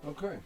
Okay.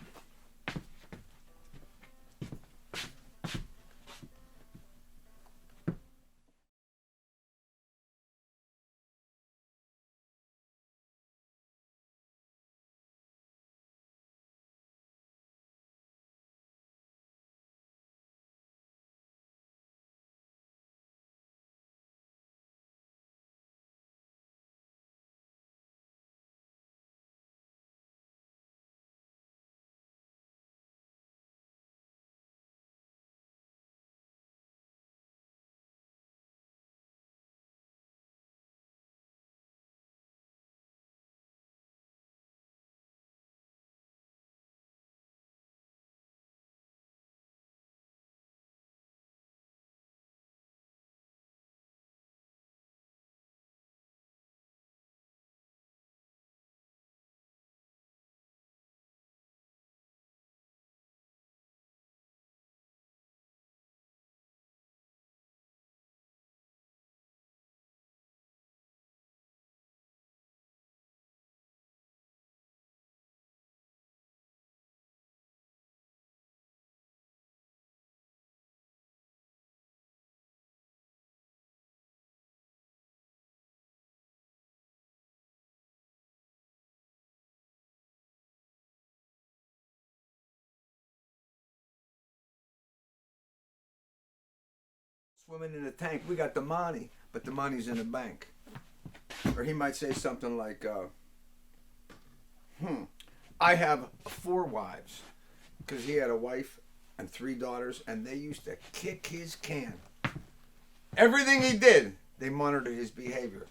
Swimming in a tank, we got the money, but the money's in the bank. Or he might say something like, I have 4 wives, because he had a wife and 3 daughters, and they used to kick his can. Everything he did, they monitored his behavior.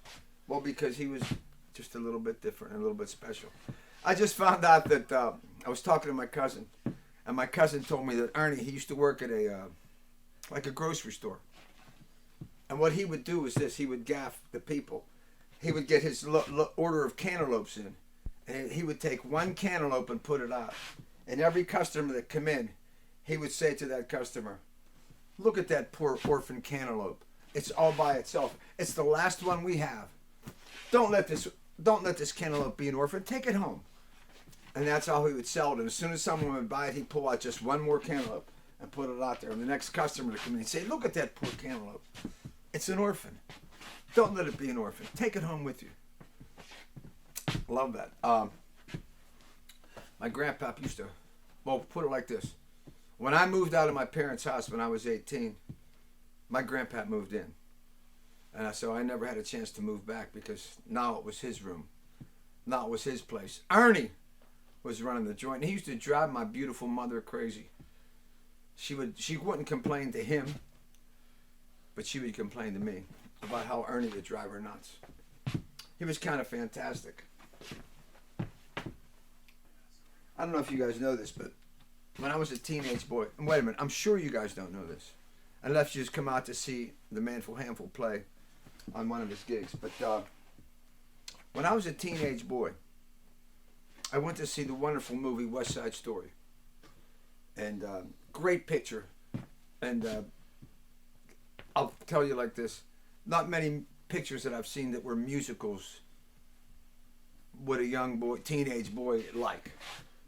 Well, because he was just a little bit different and a little bit special. I just found out that I was talking to my cousin, and my cousin told me that Ernie, he used to work at a grocery store. And what he would do is this: he would gaff the people. He would get his order of cantaloupes in, and he would take 1 cantaloupe and put it out. And every customer that come in, he would say to that customer, "Look at that poor orphan cantaloupe. It's all by itself. It's the last one we have. Don't let this cantaloupe be an orphan. Take it home." And that's how he would sell it. And as soon as someone would buy it, he'd pull out just 1 more cantaloupe and put it out there. And the next customer would come in and say, "Look at that poor cantaloupe. It's an orphan. Don't let it be an orphan. Take it home with you." Love that. My grandpap used to, well, put it like this. When I moved out of my parents' house when I was 18, my grandpap moved in. And so I never had a chance to move back because now it was his room. Now it was his place. Ernie was running the joint. And he used to drive my beautiful mother crazy. She wouldn't complain to him, but she would complain to me about how Ernie would drive her nuts. He was kind of fantastic. I don't know if you guys know this, but when I was a teenage boy, and wait a minute, I'm sure you guys don't know this, unless you just come out to see the Manful Handful play on one of his gigs. But when I was a teenage boy, I went to see the wonderful movie West Side Story. And great picture. And I'll tell you like this, not many pictures that I've seen that were musicals would a young boy, teenage boy like.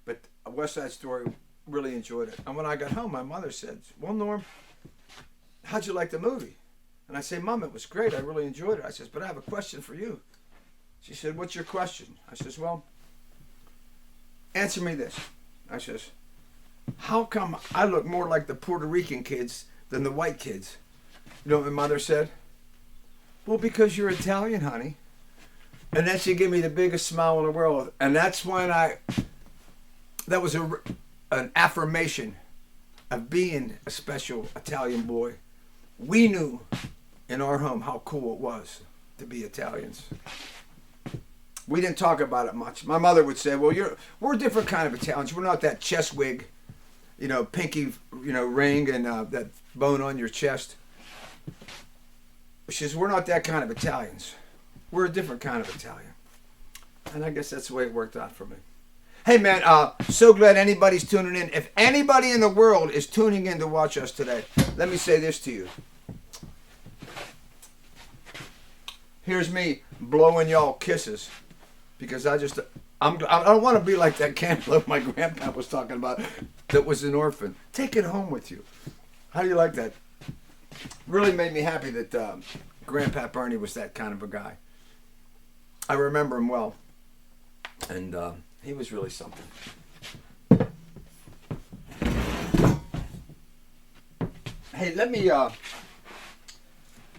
But West Side Story, really enjoyed it. And when I got home, my mother said, "Well, Norm, how'd you like the movie?" And I said, "Mom, it was great. I really enjoyed it." I says, "But I have a question for you." She said, "What's your question?" I says, "Well, answer me this." I says, "How come I look more like the Puerto Rican kids than the white kids?" You know what my mother said? "Well, because you're Italian, honey." And then she gave me the biggest smile in the world. And that's when that was an affirmation of being a special Italian boy. We knew in our home how cool it was to be Italians. We didn't talk about it much. My mother would say, "Well, we're a different kind of Italians. We're not that chest wig, pinky, ring and that bone on your chest." She says, "We're not that kind of Italians. We're a different kind of Italian." And I guess that's the way it worked out for me. Hey man, so glad anybody's tuning in. If anybody in the world is tuning in to watch us today, let me say this to you. Here's me blowing y'all kisses because I don't want to be like that cantaloupe my grandpa was talking about that was an orphan. Take it home with you. How do you like that? Really made me happy that Grandpa Bernie was that kind of a guy. I remember him well. And he was really something. Hey, let me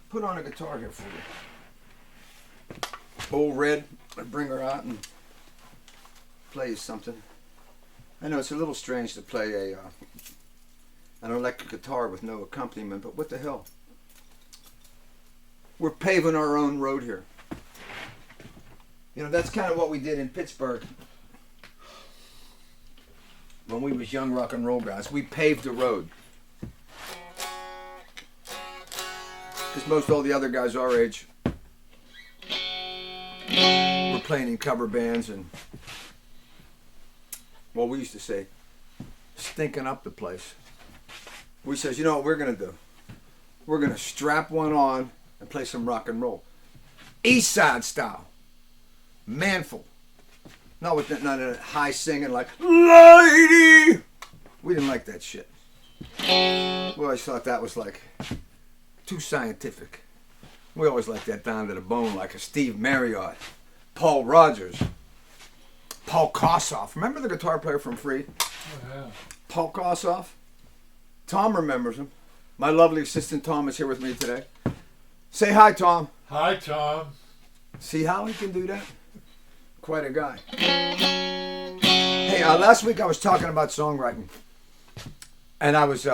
put on a guitar here for you. Old Red, I'll bring her out and play you something. I know it's a little strange to play an electric guitar with no accompaniment, but what the hell? We're paving our own road here. You know, that's kind of what we did in Pittsburgh when we was young rock and roll guys. We paved the road. Because most all the other guys our age were playing in cover bands and, well, we used to say, stinking up the place. We says, you know what we're going to do? We're going to strap one on and play some rock and roll. East Side style. Manful. Not with none of that high singing like, lady! We didn't like that shit. We always thought that was like too scientific. We always liked that down to the bone like a Steve Marriott, Paul Rogers, Paul Kossoff. Remember the guitar player from Free? Oh, yeah. Paul Kossoff? Tom remembers him. My lovely assistant Tom is here with me today. Say hi, Tom. Hi, Tom. See how he can do that? Quite a guy. Hey, last week I was talking about songwriting. And I was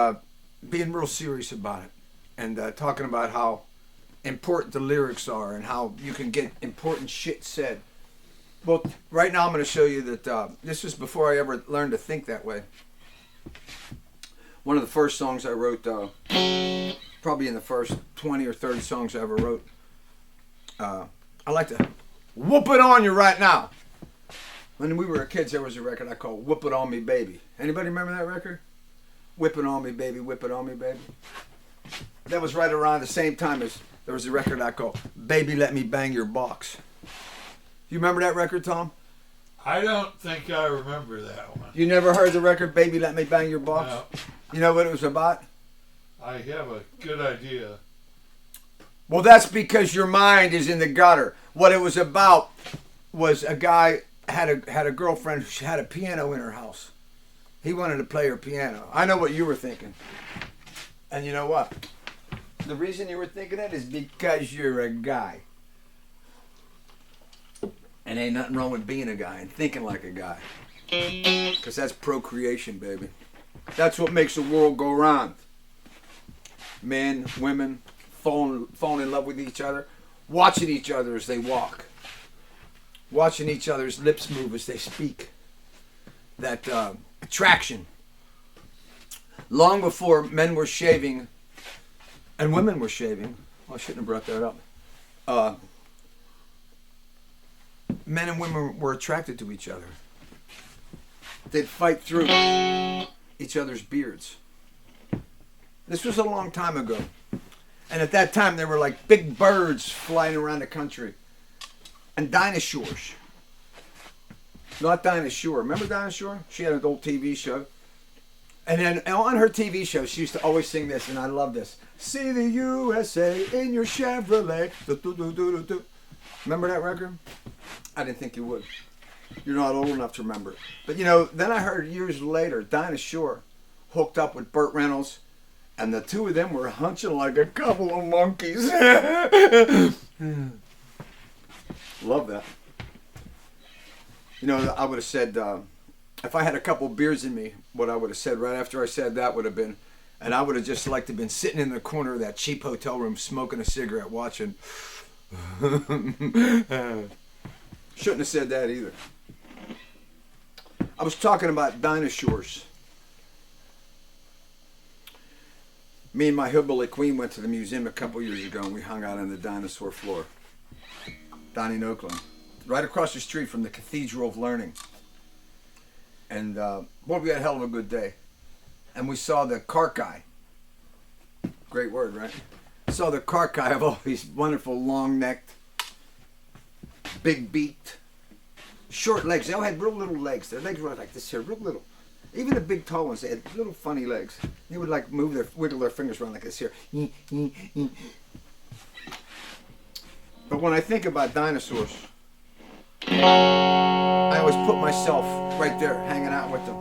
being real serious about it. And talking about how important the lyrics are and how you can get important shit said. Well, right now I'm going to show you that this was before I ever learned to think that way. One of the first songs I wrote, probably in the first 20 or 30 songs I ever wrote. I like to whoop it on you right now. When we were kids, there was a record I called Whoop It On Me Baby. Anybody remember that record? Whip it on me, baby, whip it on me, baby. That was right around the same time as there was a record I called Baby Let Me Bang Your Box. You remember that record, Tom? I don't think I remember that one. You never heard the record Baby Let Me Bang Your Box? No. You know what it was about? I have a good idea. Well, that's because your mind is in the gutter. What it was about was a guy had a girlfriend who had a piano in her house. He wanted to play her piano. I know what you were thinking. And you know what? The reason you were thinking that is because you're a guy. And ain't nothing wrong with being a guy and thinking like a guy. Because that's procreation, baby. That's what makes the world go round. Men, women, falling in love with each other, watching each other as they walk, watching each other's lips move as they speak. That attraction. Long before men were shaving and women were shaving, well, I shouldn't have brought that up. Men and women were attracted to each other. They'd fight through each other's beards. This was a long time ago. And at that time, there were like big birds flying around the country. And dinosaurs. Not Dinah Shore. Remember Dinah Shore? She had an old TV show. And then on her TV show, she used to always sing this, and I love this. See the USA in your Chevrolet. Do, do, do, do, do, do. Remember that record? I didn't think you would. You're not old enough to remember it. But you know, then I heard years later, Dinah Shore hooked up with Burt Reynolds, and the two of them were hunching like a couple of monkeys. Love that. You know, I would have said, if I had a couple beers in me, what I would have said right after I said that would have been, and I would have just liked to have been sitting in the corner of that cheap hotel room smoking a cigarette watching. Shouldn't have said that either. I was talking about dinosaurs. Me and my hillbilly queen went to the museum a couple years ago and we hung out on the dinosaur floor down in Oakland, right across the street from the Cathedral of Learning. And boy, we had a hell of a good day. And we saw the cart guy. Great word, right? Saw the cart guy of all these wonderful long-necked, big-beaked, short legs. They all had real little legs. Their legs were like this here, real little. Even the big tall ones, they had little funny legs. They would like wiggle their fingers around like this here. But when I think about dinosaurs, I always put myself right there, hanging out with them,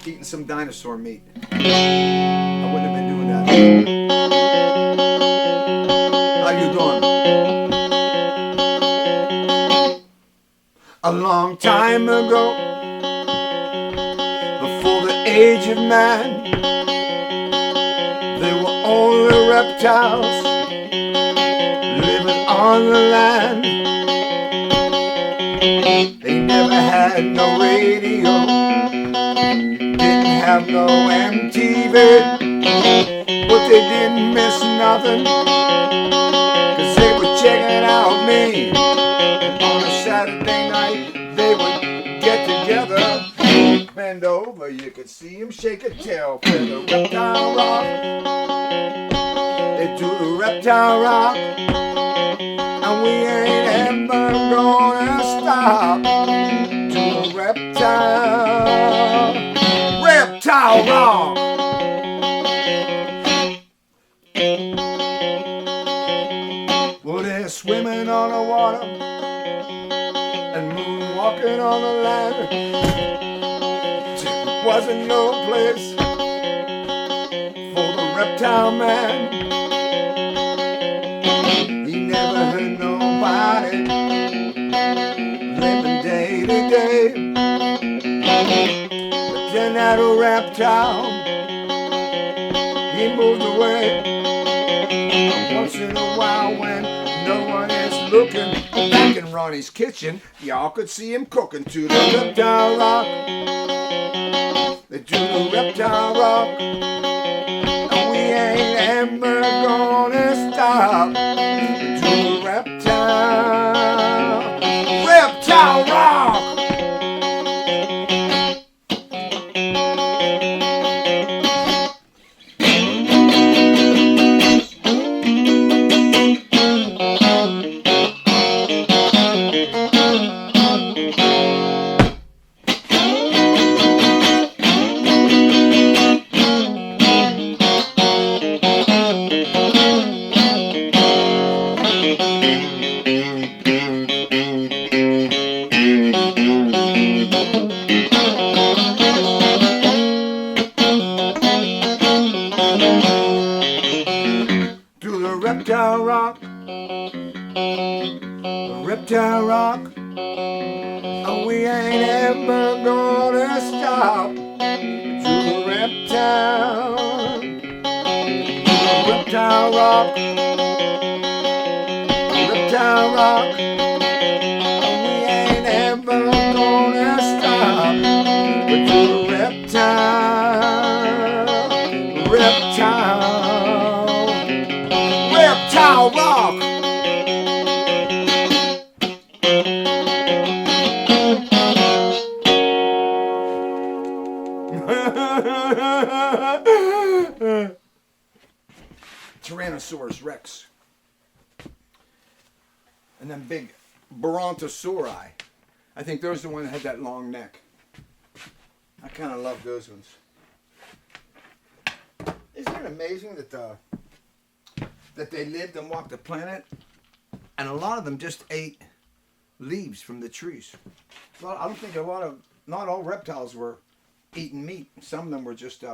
eating some dinosaur meat. I wouldn't have been doing that. How you doing? A long time ago, before the age of man, there were only reptiles living on the land. They never had no radio, didn't have no MTV, but they didn't miss nothing, 'cause they were checking out me. And on a Saturday night they would get together, bend over, you could see them shake a tail for the reptile rock. They do the reptile rock, and we ain't ever gonna stop. Do the reptile rock. Well, they're swimming on the water and moonwalking on the land. There wasn't no place for the reptile man. He never heard nobody living day to day. But then that old reptile, he moved away. Once in a while when no one is looking, back in Ronnie's kitchen, y'all could see him cooking to the reptile rock. They do the reptile rock, and we ain't ever gonna stop. They do the reptile rock. Reptile rock, reptile rock, and we ain't ever gonna stop. To the reptile rock, reptile rock, and we ain't ever gonna stop. But to the reptile rock. Tyrannosaurus Rex. And then big Brontosauri. I think those are the ones that had that long neck. I kind of love those ones. Isn't it amazing that they lived and walked the planet, and a lot of them just ate leaves from the trees? Well, I don't think not all reptiles were eating meat. Some of them were just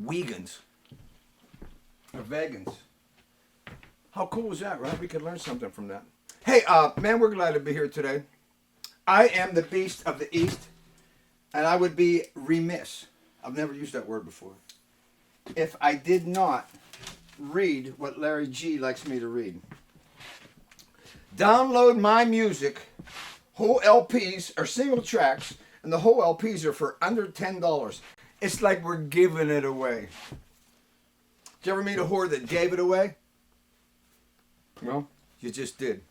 vegans or vegans. How cool is that, right? We could learn something from that. Hey, man, we're glad to be here today. I am the beast of the East, and I would be remiss, I've never used that word before, if I did not read what Larry G likes me to read. Download my music. Whole LPs are single tracks, and the whole LPs are for under $10. It's like we're giving it away. Did you ever meet a whore that gave it away? Well, you just did.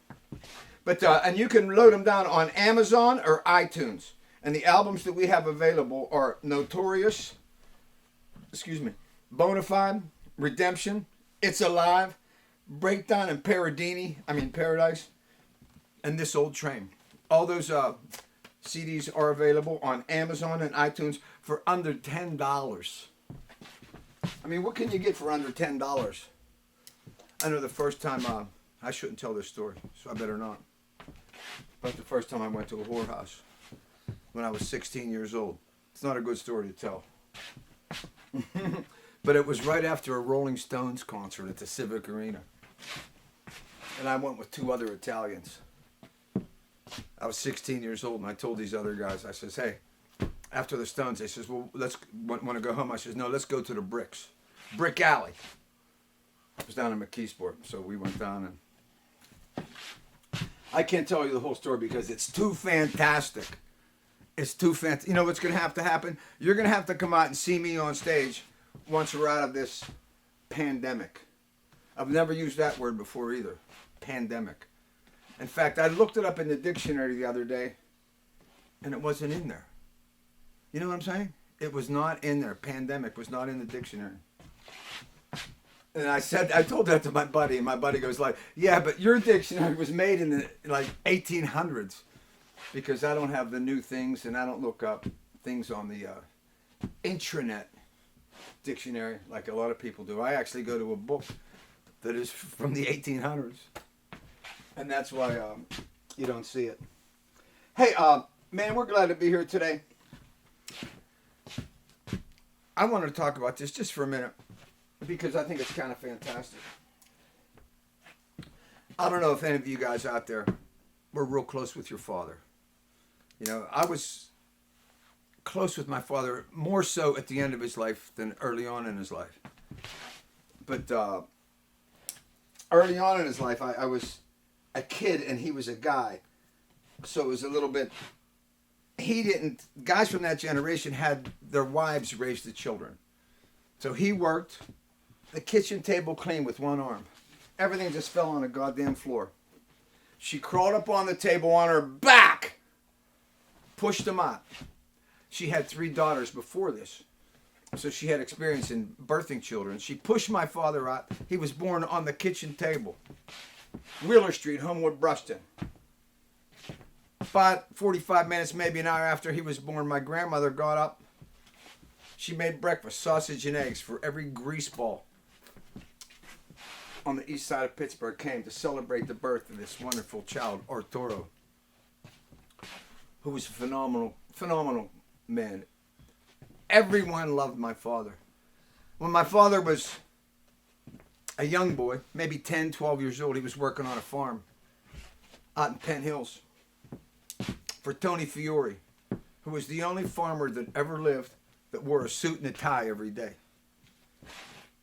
But and you can load them down on Amazon or iTunes. And the albums that we have available are Notorious, Bonafide, Redemption, It's Alive, Breakdown, and Paradise, and This Old Train. All those CDs are available on Amazon and iTunes for under $10. I mean, what can you get for under $10? I know the first time, I shouldn't tell this story, so I better not. But the first time I went to a whorehouse when I was 16 years old. It's not a good story to tell. But it was right after a Rolling Stones concert at the Civic Arena. And I went with 2 other Italians. I was 16 years old, and I told these other guys, I says, hey, after the Stones, they says, well, want to go home? I says, no, let's go to the Brick Alley. It was down in McKeesport, so we went down, and I can't tell you the whole story because it's too fantastic. It's too fantastic. You know what's going to have to happen? You're going to have to come out and see me on stage once we're out of this pandemic. I've never used that word before either, pandemic. In fact, I looked it up in the dictionary the other day, and it wasn't in there. You know what I'm saying? It was not in there. Pandemic was not in the dictionary. And I told that to my buddy, and my buddy goes like, yeah, but your dictionary was made in the 1800s, because I don't have the new things, and I don't look up things on the intranet dictionary like a lot of people do. I actually go to a book that is from the 1800s, and that's why you don't see it. Hey, man, we're glad to be here today. I wanted to talk about this just for a minute, because I think it's kind of fantastic. I don't know if any of you guys out there were real close with your father. You know, I was close with my father more so at the end of his life than early on in his life. But early on in his life, I was a kid and he was a guy. So it was a little bit, guys from that generation had their wives raise the children. So he worked the kitchen table clean with one arm. Everything just fell on the goddamn floor. She crawled up on the table on her back, pushed him out. She had 3 daughters before this, so she had experience in birthing children. She pushed my father out. He was born on the kitchen table. Wheeler Street, Homewood, Bruston. 45 minutes, maybe an hour after he was born, my grandmother got up. She made breakfast, sausage and eggs, for every greaseball on the east side of Pittsburgh came to celebrate the birth of this wonderful child, Arturo, who was a phenomenal man. Everyone loved my father. When my father was a young boy, maybe 10, 12 years old, he was working on a farm out in Penn Hills for Tony Fiore, who was the only farmer that ever lived that wore a suit and a tie every day.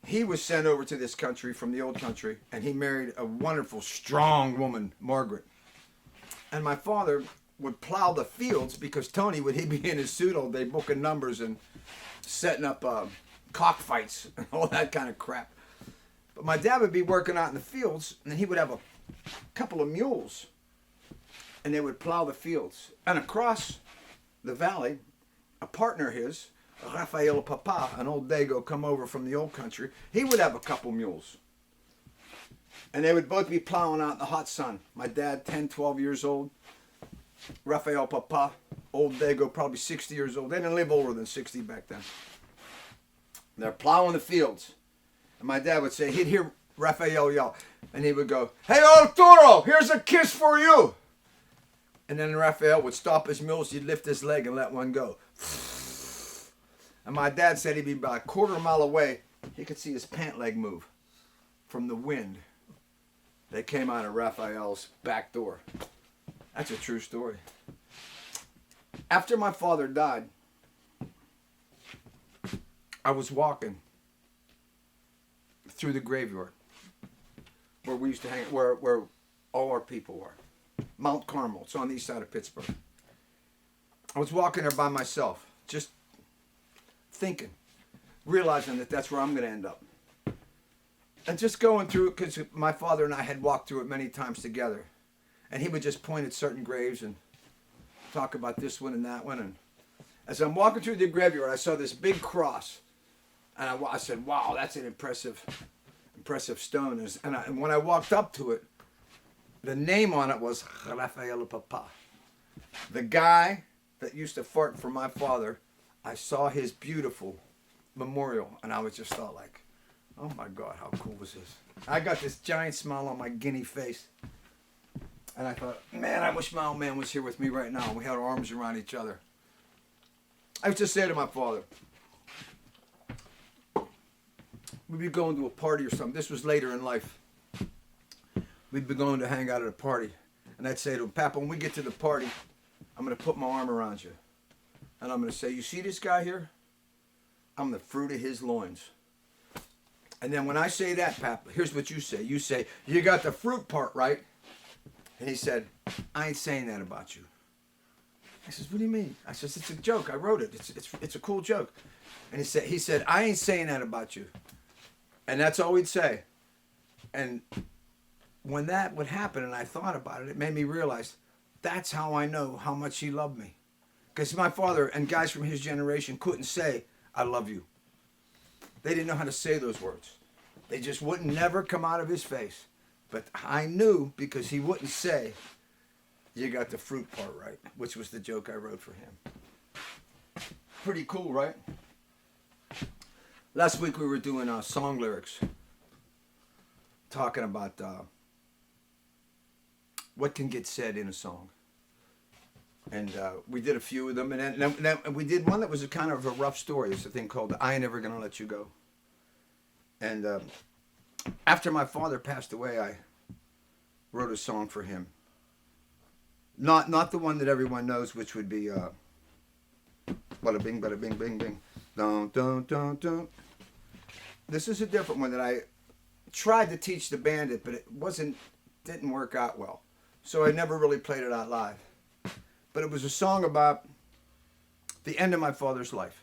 He was sent over to this country from the old country, and he married a wonderful, strong woman, Margaret. And my father would plow the fields because Tony he'd be in his suit all day booking numbers and setting up cockfights and all that kind of crap. But my dad would be working out in the fields, and then he would have a couple of mules, and they would plow the fields. And across the valley, a partner of his, Rafael Papa, an old Dago come over from the old country, he would have a couple mules. And they would both be plowing out in the hot sun. My dad, 10, 12 years old. Rafael Papa, old Dago, probably 60 years old. They didn't live older than 60 back then. They're plowing the fields. And my dad would say, he'd hear Rafael yell, and he would go, "Hey, Arturo, here's a kiss for you." And then Rafael would stop his mules, he'd lift his leg and let one go. And my dad said he'd be about a quarter mile away. He could see his pant leg move from the wind that came out of Raphael's back door. That's a true story. After my father died, I was walking through the graveyard where we used to hang, where all our people were. Mount Carmel. It's on the east side of Pittsburgh. I was walking there by myself, just thinking, realizing that that's where I'm going to end up. And just going through it, because my father and I had walked through it many times together. And he would just point at certain graves and talk about this one and that one. And as I'm walking through the graveyard, I saw this big cross. And I said, wow, that's an impressive stone. And when I walked up to it, the name on it was Rafael Papa. The guy that used to fart for my father, I saw his beautiful memorial. And I was just thought like, oh my God, how cool was this? I got this giant smile on my guinea face. And I thought, man, I wish my old man was here with me right now. We had our arms around each other. I was just saying to my father, we'd be going to a party or something. This was later in life. We'd be going to hang out at a party. And I'd say to him, Papa, when we get to the party, I'm going to put my arm around you. And I'm going to say, you see this guy here? I'm the fruit of his loins. And then when I say that, Papa, here's what you say. You say, you got the fruit part right. And he said, I ain't saying that about you. I says, what do you mean? I says, it's a joke. I wrote it. It's a cool joke. And he said, I ain't saying that about you. And that's all he'd say. And when that would happen and I thought about it, it made me realize that's how I know how much he loved me. Because my father and guys from his generation couldn't say, I love you. They didn't know how to say those words. They just wouldn't never come out of his face. But I knew because he wouldn't say, you got the fruit part right, which was the joke I wrote for him. Pretty cool, right? Last week we were doing song lyrics, talking about what can get said in a song. And we did a few of them, and then we did one that was a kind of a rough story. It's a thing called I Ain't Never Gonna Let You Go. And after my father passed away, I wrote a song for him. Not the one that everyone knows, which would be bada bing, bing, bing. Don't. This is a different one that I tried to teach the band it, but it didn't work out well. So I never really played it out live. But it was a song about the end of my father's life.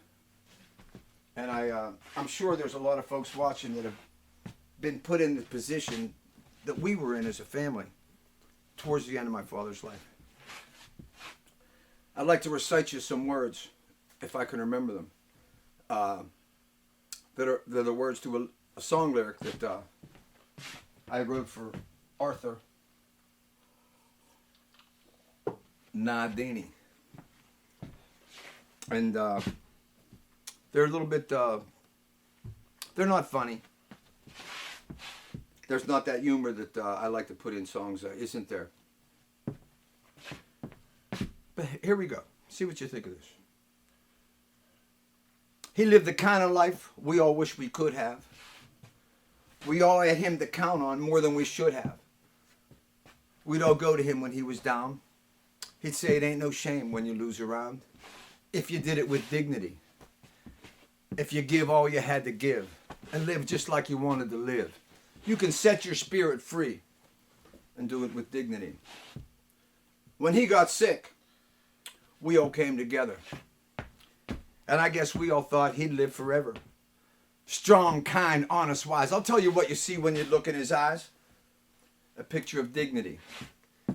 And I'm sure there's a lot of folks watching that have been put in the position that we were in as a family towards the end of my father's life. I'd like to recite you some words, if I can remember them, that are the words to a song lyric that I wrote for Arthur Nardini. And they're a little bit, they're not funny. There's not that humor that I like to put in songs, isn't there? But here we go. See what you think of this. He lived the kind of life we all wish we could have. We all had him to count on more than we should have. We'd all go to him when he was down. He'd say it ain't no shame when you lose around. If you did it with dignity. If you give all you had to give. And live just like you wanted to live. You can set your spirit free. And do it with dignity. When he got sick, we all came together. And I guess we all thought he'd live forever. Strong, kind, honest, wise. I'll tell you what you see when you look in his eyes. A picture of dignity.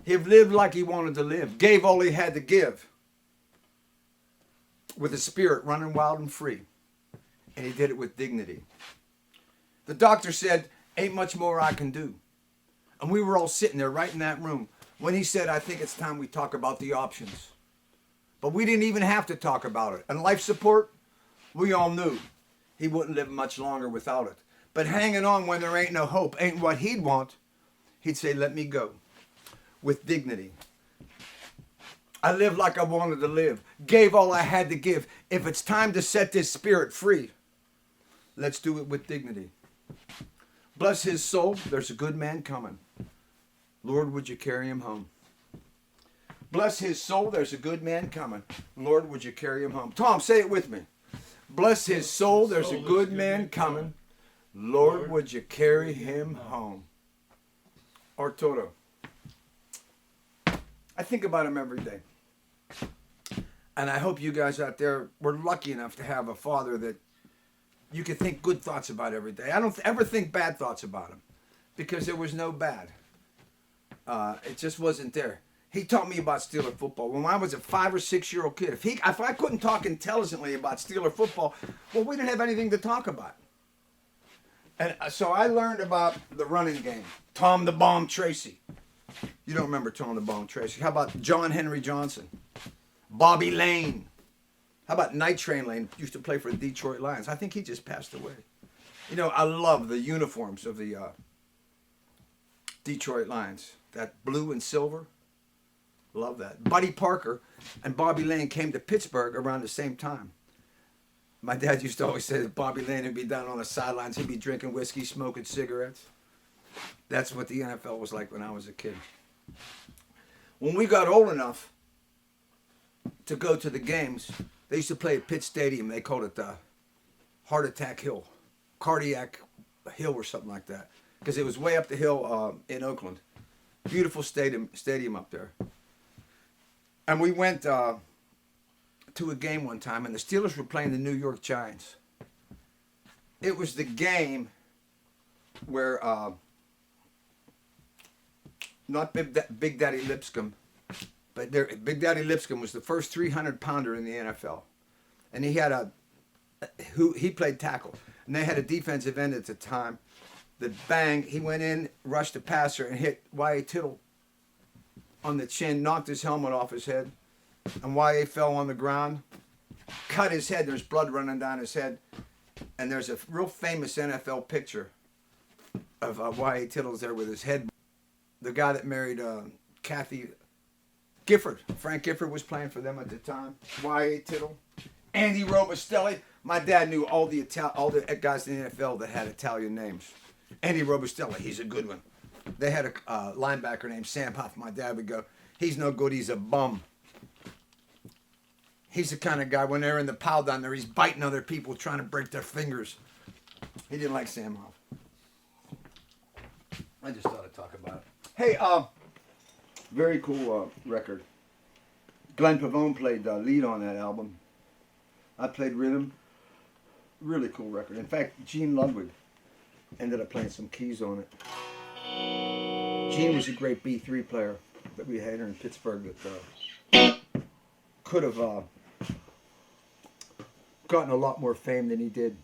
He lived like he wanted to live. Gave all he had to give. With a spirit running wild and free. And he did it with dignity. The doctor said, ain't much more I can do. And we were all sitting there right in that room when he said, I think it's time we talk about the options. But we didn't even have to talk about it. And life support, we all knew he wouldn't live much longer without it. But hanging on when there ain't no hope ain't what he'd want. He'd say, let me go. With dignity. I lived like I wanted to live. Gave all I had to give. If it's time to set this spirit free, let's do it with dignity. Bless his soul. There's a good man coming. Lord, would you carry him home? Bless his soul. There's a good man coming. Lord, would you carry him home? Tom, say it with me. Bless his soul. There's a good man coming. Lord, would you carry him home? Arturo. I think about him every day. And I hope you guys out there were lucky enough to have a father that you could think good thoughts about every day. I don't ever think bad thoughts about him because there was no bad. It just wasn't there. He taught me about Steeler football when I was a 5 or 6 year old kid. If I couldn't talk intelligently about Steeler football, well, we didn't have anything to talk about. And so I learned about the running game. Tom the Bomb Tracy. You don't remember Tom the Bomb Tracy. How about John Henry Johnson? Bobby Lane. How about Night Train Lane? Used to play for the Detroit Lions. I think he just passed away. You know, I love the uniforms of the Detroit Lions. That blue and silver. Love that. Buddy Parker and Bobby Lane came to Pittsburgh around the same time. My dad used to always say that Bobby Lane would be down on the sidelines. He'd be drinking whiskey, smoking cigarettes. That's what the NFL was like when I was a kid. When we got old enough to go to the games, they used to play at Pitt Stadium. They called it Heart Attack Hill, Cardiac Hill or something like that, because it was way up the hill in Oakland. Beautiful stadium up there. And we went to a game one time, and the Steelers were playing the New York Giants. It was the game where not Big Daddy Lipscomb, but Big Daddy Lipscomb was the first 300-pounder in the NFL, and he played tackle, and they had a defensive end at the time. That bang, he went in, rushed the passer, and hit Y.A. Tittle on the chin, knocked his helmet off his head, and Y.A. fell on the ground, cut his head. There's blood running down his head, and there's a real famous NFL picture of Y.A. Tittle's there with his head. The guy that married Kathy Gifford, Frank Gifford, was playing for them at the time. Y.A. Tittle, Andy Robustelli. My dad knew all the guys in the NFL that had Italian names. Andy Robustelli, he's a good one. They had a linebacker named Sam Huff. My dad would go, he's no good, he's a bum. He's the kind of guy, when they're in the pile down there, he's biting other people, trying to break their fingers. He didn't like Sam Huff. I just thought I'd talk about it. Hey, very cool record. Glenn Pavone played lead on that album. I played rhythm. Really cool record. In fact, Gene Ludwig ended up playing some keys on it. Gene was a great B3 player that we had here in Pittsburgh that could have gotten a lot more fame than he did.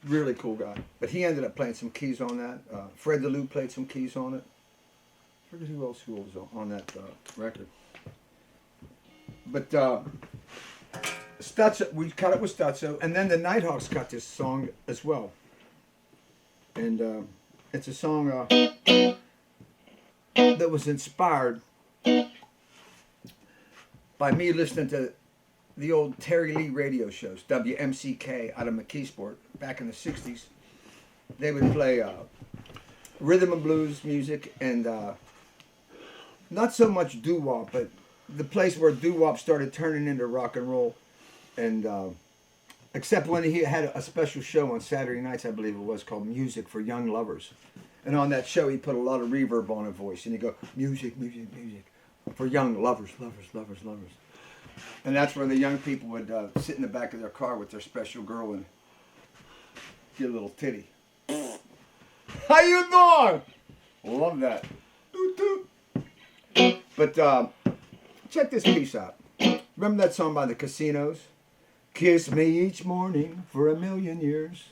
Really cool guy. But he ended up playing some keys on that. Fred DeLue played some keys on it. I forget who else was on that record. But Stutzo, we cut it with Stutzo, and then the Nighthawks cut this song as well. And it's a song that was inspired by me listening to the old Terry Lee radio shows, WMCK out of McKeesport, back in the 60s. They would play rhythm and blues music and not so much doo-wop, but the place where doo-wop started turning into rock and roll. And except when he had a special show on Saturday nights, I believe it was, called Music for Young Lovers. And on that show, he put a lot of reverb on his voice. And he'd go, music, music, music, for young lovers, lovers, lovers, lovers. And that's where the young people would sit in the back of their car with their special girl and get a little titty. How you doing? Love that. Doot, doot. But check this piece out. Remember that song by the Casinos? Kiss me each morning for a million years.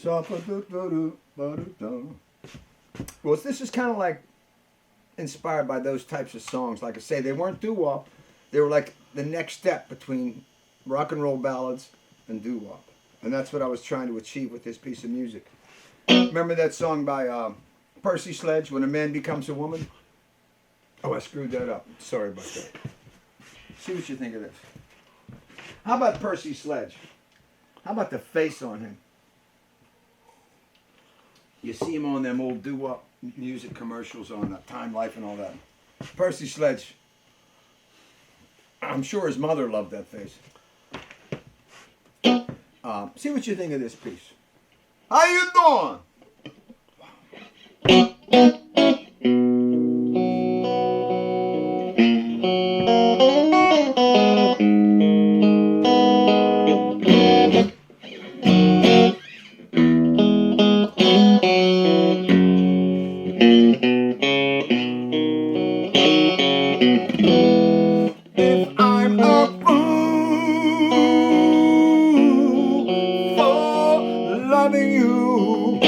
Well, this is kind of like inspired by those types of songs. Like I say, they weren't doo-wop. They were like the next step between rock and roll ballads and doo-wop. And that's what I was trying to achieve with this piece of music. Remember that song by Percy Sledge, When a Man Becomes a Woman? Oh, I screwed that up. Sorry about that. See what you think of this. How about Percy Sledge? How about the face on him? You see him on them old doo-wop music commercials on Time Life and all that. Percy Sledge. I'm sure his mother loved that face. See what you think of this piece. How you doing? I'm a fool for loving you.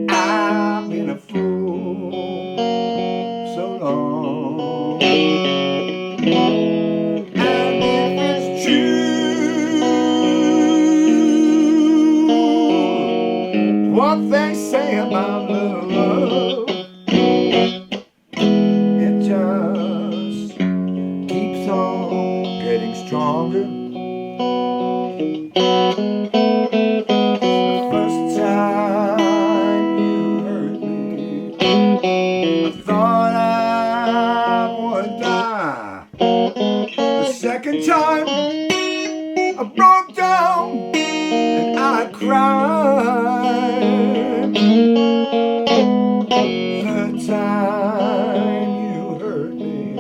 I've been a fool so long. And if it's true what they say about love, it just keeps on getting stronger. The first time you hurt me, I thought I would die. The second time I broke down and I cried. Third time you hurt me,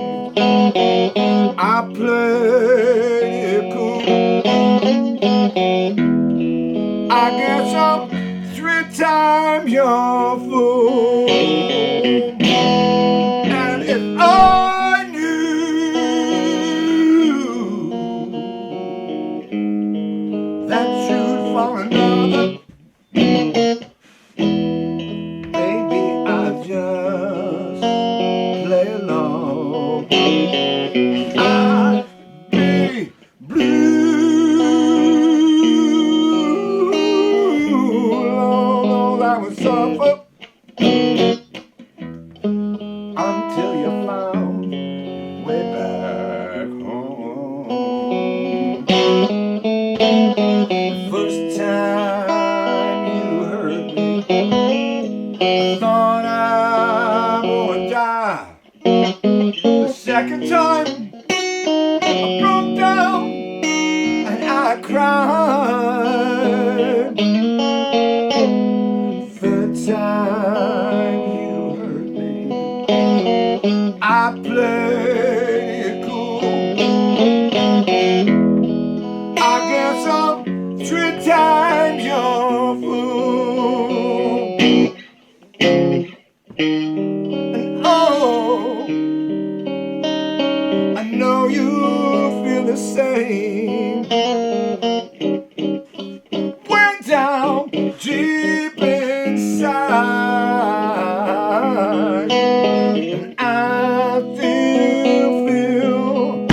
I played it cool. I guess I'm 3 times your fool. And if I knew that you'd fall another, maybe I'd just play along. I'd be blue, Lord, I would suffer until you found way back home. The first time you hurt me, I thought I would die. The second time I broke down and I cried. Third time you hurt me, I played it cool. I guess I'm 3 times your fool. And oh, I know you feel the same. Way down deep inside, and I still feel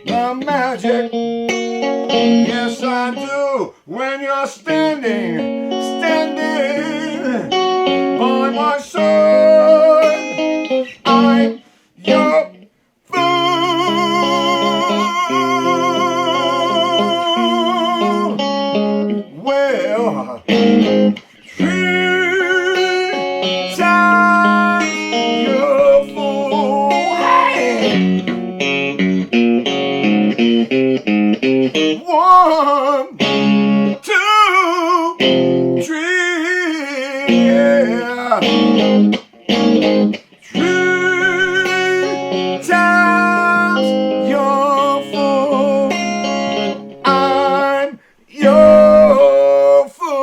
the magic. Yes, I do. When you're standing by my side, I'm your fool. Well, 3 times your fool. Hey! 1, 2, 3, yeah. 3 times your fool. I'm your fool.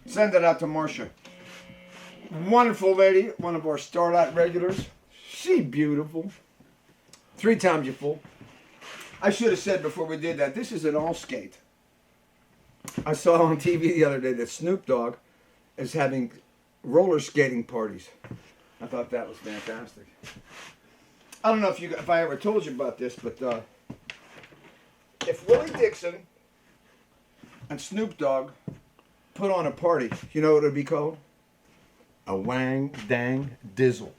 Send it out to Marcia. Wonderful lady, one of our Starlight regulars. She beautiful. 3 times you fool. I should have said before we did that, this is an all skate. I saw on TV the other day that Snoop Dogg is having roller skating parties. I thought that was fantastic. I don't know if I ever told you about this, but if Willie Dixon and Snoop Dogg put on a party, you know what it would be called? A wang dang dizzle.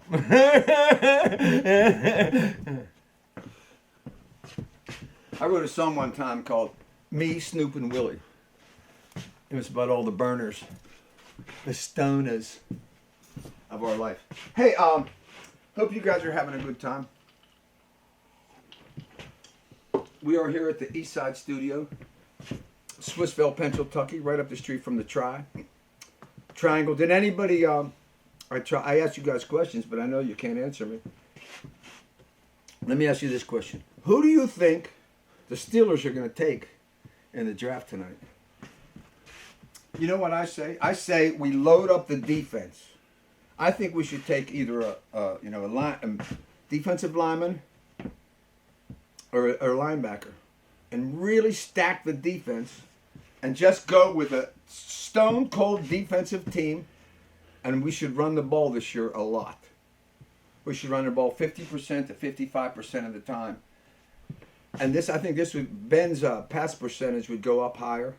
I wrote a song one time called Me, Snoop, and Willie. It was about all the burners, the stoners of our life. Hey, hope you guys are having a good time. We are here at the East Side Studio, Swissville, Pennsylvania, right up the street from the Triangle. Did anybody, I asked you guys questions, but I know you can't answer me. Let me ask you this question. Who do you think the Steelers are going to take in the draft tonight? You know what I say? I say we load up the defense. I think we should take either a defensive lineman or a linebacker and really stack the defense and just go with a stone cold defensive team. And we should run the ball this year a lot. We should run the ball 50% to 55% of the time. And I think Ben's pass percentage would go up higher.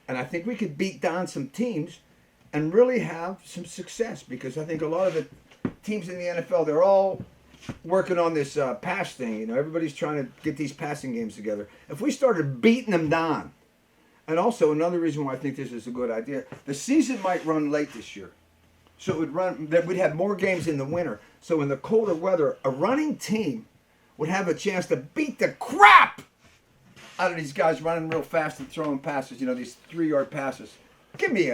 And I think we could beat down some teams and really have some success, because I think a lot of the teams in the NFL, they're all working on this pass thing. You know, everybody's trying to get these passing games together. If we started beating them down, and also another reason why I think this is a good idea, the season might run late this year. So we'd have more games in the winter. So in the colder weather, a running team would have a chance to beat the crap out of these guys running real fast and throwing passes, you know, these 3-yard passes. Give me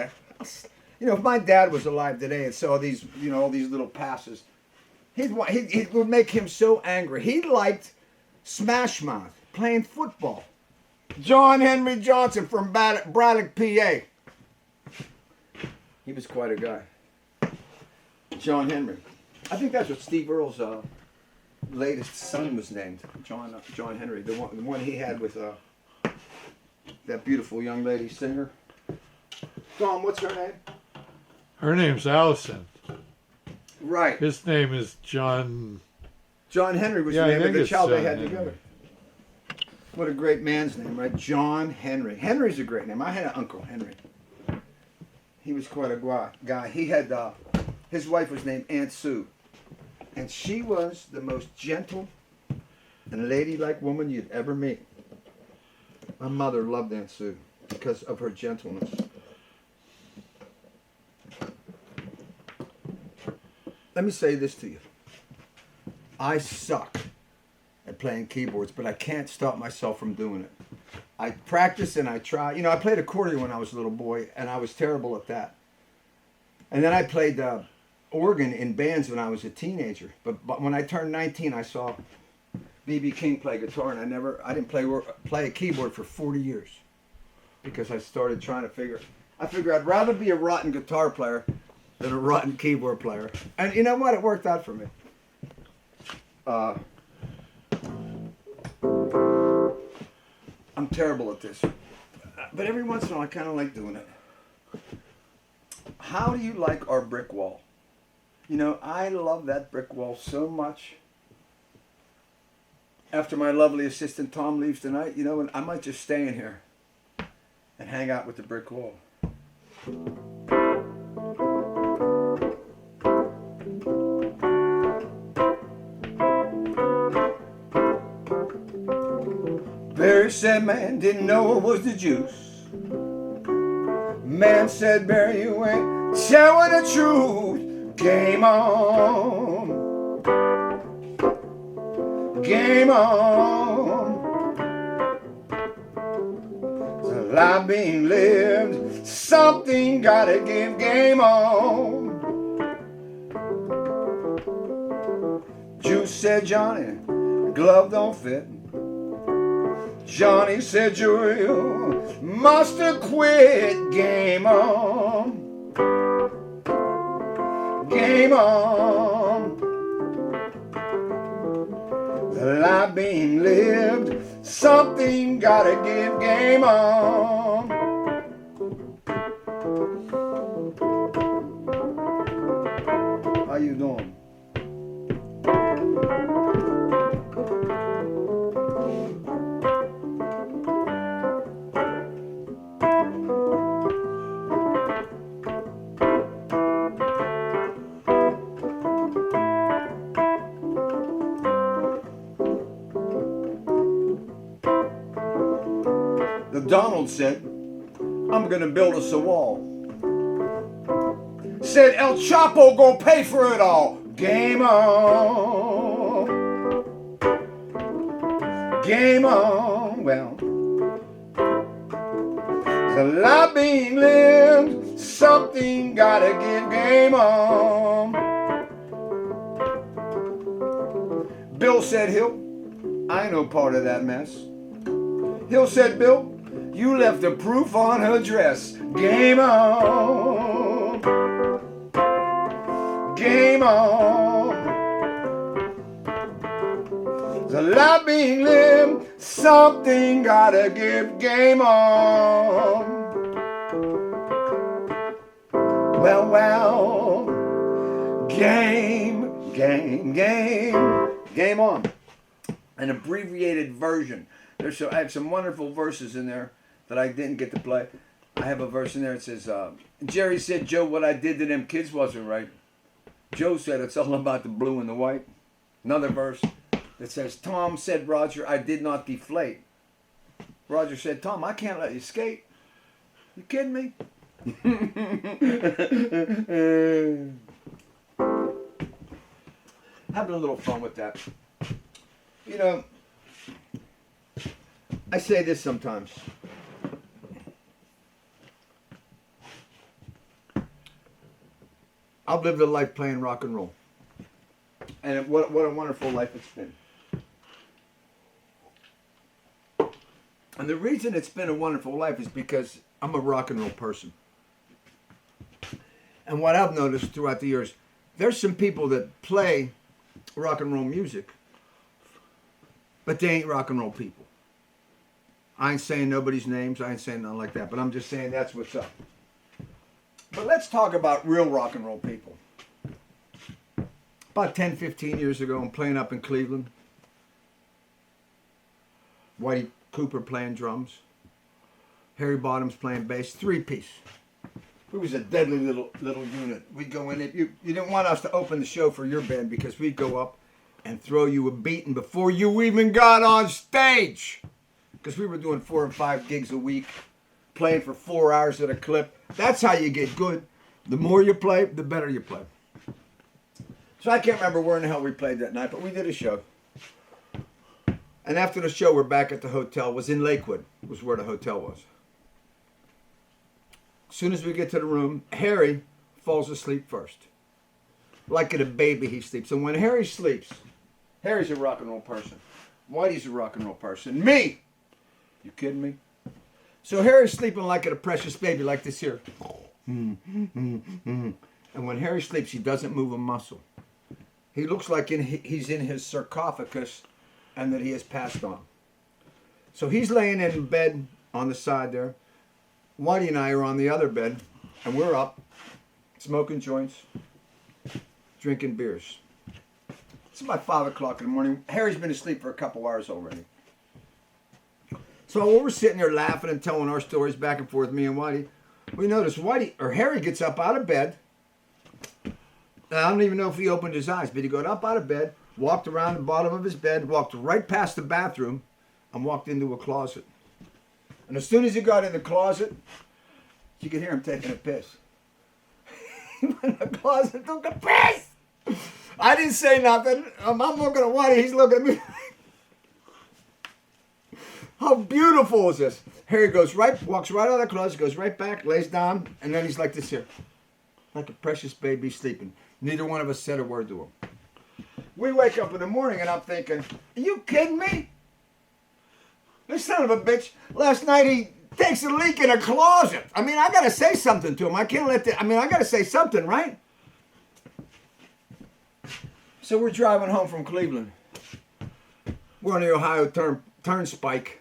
if my dad was alive today and saw these, you know, all these little passes, it would make him so angry. He liked Smash Mouth, playing football. John Henry Johnson from Braddock, PA. He was quite a guy. John Henry. I think that's what Steve Earle's latest son was named. John Henry. The one he had with that beautiful young lady singer. Tom, what's her name? Her name's Allison. Right. His name is John. John Henry was the name of the child they had Henry. together. What a great man's name, right? John Henry. Henry's a great name. I had an Uncle Henry. He was quite a guy. He had, his wife was named Aunt Sue. And she was the most gentle and ladylike woman you'd ever meet. My mother loved Aunt Sue because of her gentleness. Let me say this to you. I suck at playing keyboards, but I can't stop myself from doing it. I practice and I try. You know, I played accordion when I was a little boy, and I was terrible at that. And then I played organ in bands when I was a teenager. But when I turned 19, I saw B.B. King play guitar, and I didn't play a keyboard for 40 years because I started trying to figure. I figured I'd rather be a rotten guitar player than a rotten keyboard player. And you know what? It worked out for me. I'm terrible at this. But every once in a while, I kind of like doing it. How do you like our brick wall? You know, I love that brick wall so much. After my lovely assistant Tom leaves tonight, you know, and I might just stay in here and hang out with the brick wall. Barry said man didn't know it was the juice. Man said Barry, you ain't telling the truth. Game on. Game on. There's a life being lived. Something gotta give. Game on. Juice said Johnny, glove don't fit. Johnny said you must have quit. Game on. Game on. The life being lived, something gotta give. Game on. How you doing? Donald said, I'm gonna build us a wall. Said El Chapo go pay for it all. Game on. Game on. Well, there's a lot being lived, something gotta give. Game on. Bill said, Hill, I ain't no part of that mess. Hill said, Bill, you left the proof on her dress. Game on. Game on. There's a lot being lived. Something gotta give. Game on. Well, game on. An abbreviated version. I have some wonderful verses in there that I didn't get to play. I have a verse in there that says, Jerry said, Joe, what I did to them kids wasn't right. Joe said, it's all about the blue and the white. Another verse that says, Tom said, Roger, I did not deflate. Roger said, Tom, I can't let you skate. You kidding me? Having a little fun with that. You know, I say this sometimes. I've lived a life playing rock and roll. And what a wonderful life it's been. And the reason it's been a wonderful life is because I'm a rock and roll person. And what I've noticed throughout the years, there's some people that play rock and roll music, but they ain't rock and roll people. I ain't saying nobody's names, I ain't saying nothing like that, but I'm just saying that's what's up. But let's talk about real rock and roll people. About 10, 15 years ago, I'm playing up in Cleveland. Whitey Cooper playing drums. Harry Bottom's playing bass, three-piece. It was a deadly little unit. We'd go in. You didn't want us to open the show for your band because we'd go up and throw you a beating before you even got on stage. Because we were doing 4 and 5 gigs a week, playing for 4 hours at a clip. That's how you get good. The more you play, the better you play. So I can't remember where in the hell we played that night, but we did a show. And after the show, we're back at the hotel. It was in Lakewood, was where the hotel was. As soon as we get to the room, Harry falls asleep first. Like a baby, he sleeps. And when Harry sleeps, Harry's a rock and roll person. Whitey's a rock and roll person. Me! You kidding me? So Harry's sleeping like a precious baby, like this here. And when Harry sleeps, he doesn't move a muscle. He looks like he's in his sarcophagus and that he has passed on. So he's laying in bed on the side there. Whitey and I are on the other bed, and we're up, smoking joints, drinking beers. It's about 5 o'clock in the morning. Harry's been asleep for a couple hours already. So we're sitting there laughing and telling our stories back and forth, me and Whitey. We notice Harry gets up out of bed. I don't even know if he opened his eyes, but he got up out of bed, walked around the bottom of his bed, walked right past the bathroom, and walked into a closet. And as soon as he got in the closet, you could hear him taking a piss. He went in the closet, took a piss! I didn't say nothing. I'm looking at Whitey, he's looking at me. How beautiful is this? Harry walks right out of the closet, goes right back, lays down, and then he's like this here. Like a precious baby sleeping. Neither one of us said a word to him. We wake up in the morning and I'm thinking, are you kidding me? This son of a bitch, last night he takes a leak in a closet. I mean, I got to say something to him. I can't let that, I got to say something, right? So we're driving home from Cleveland. We're on the Ohio Turnpike.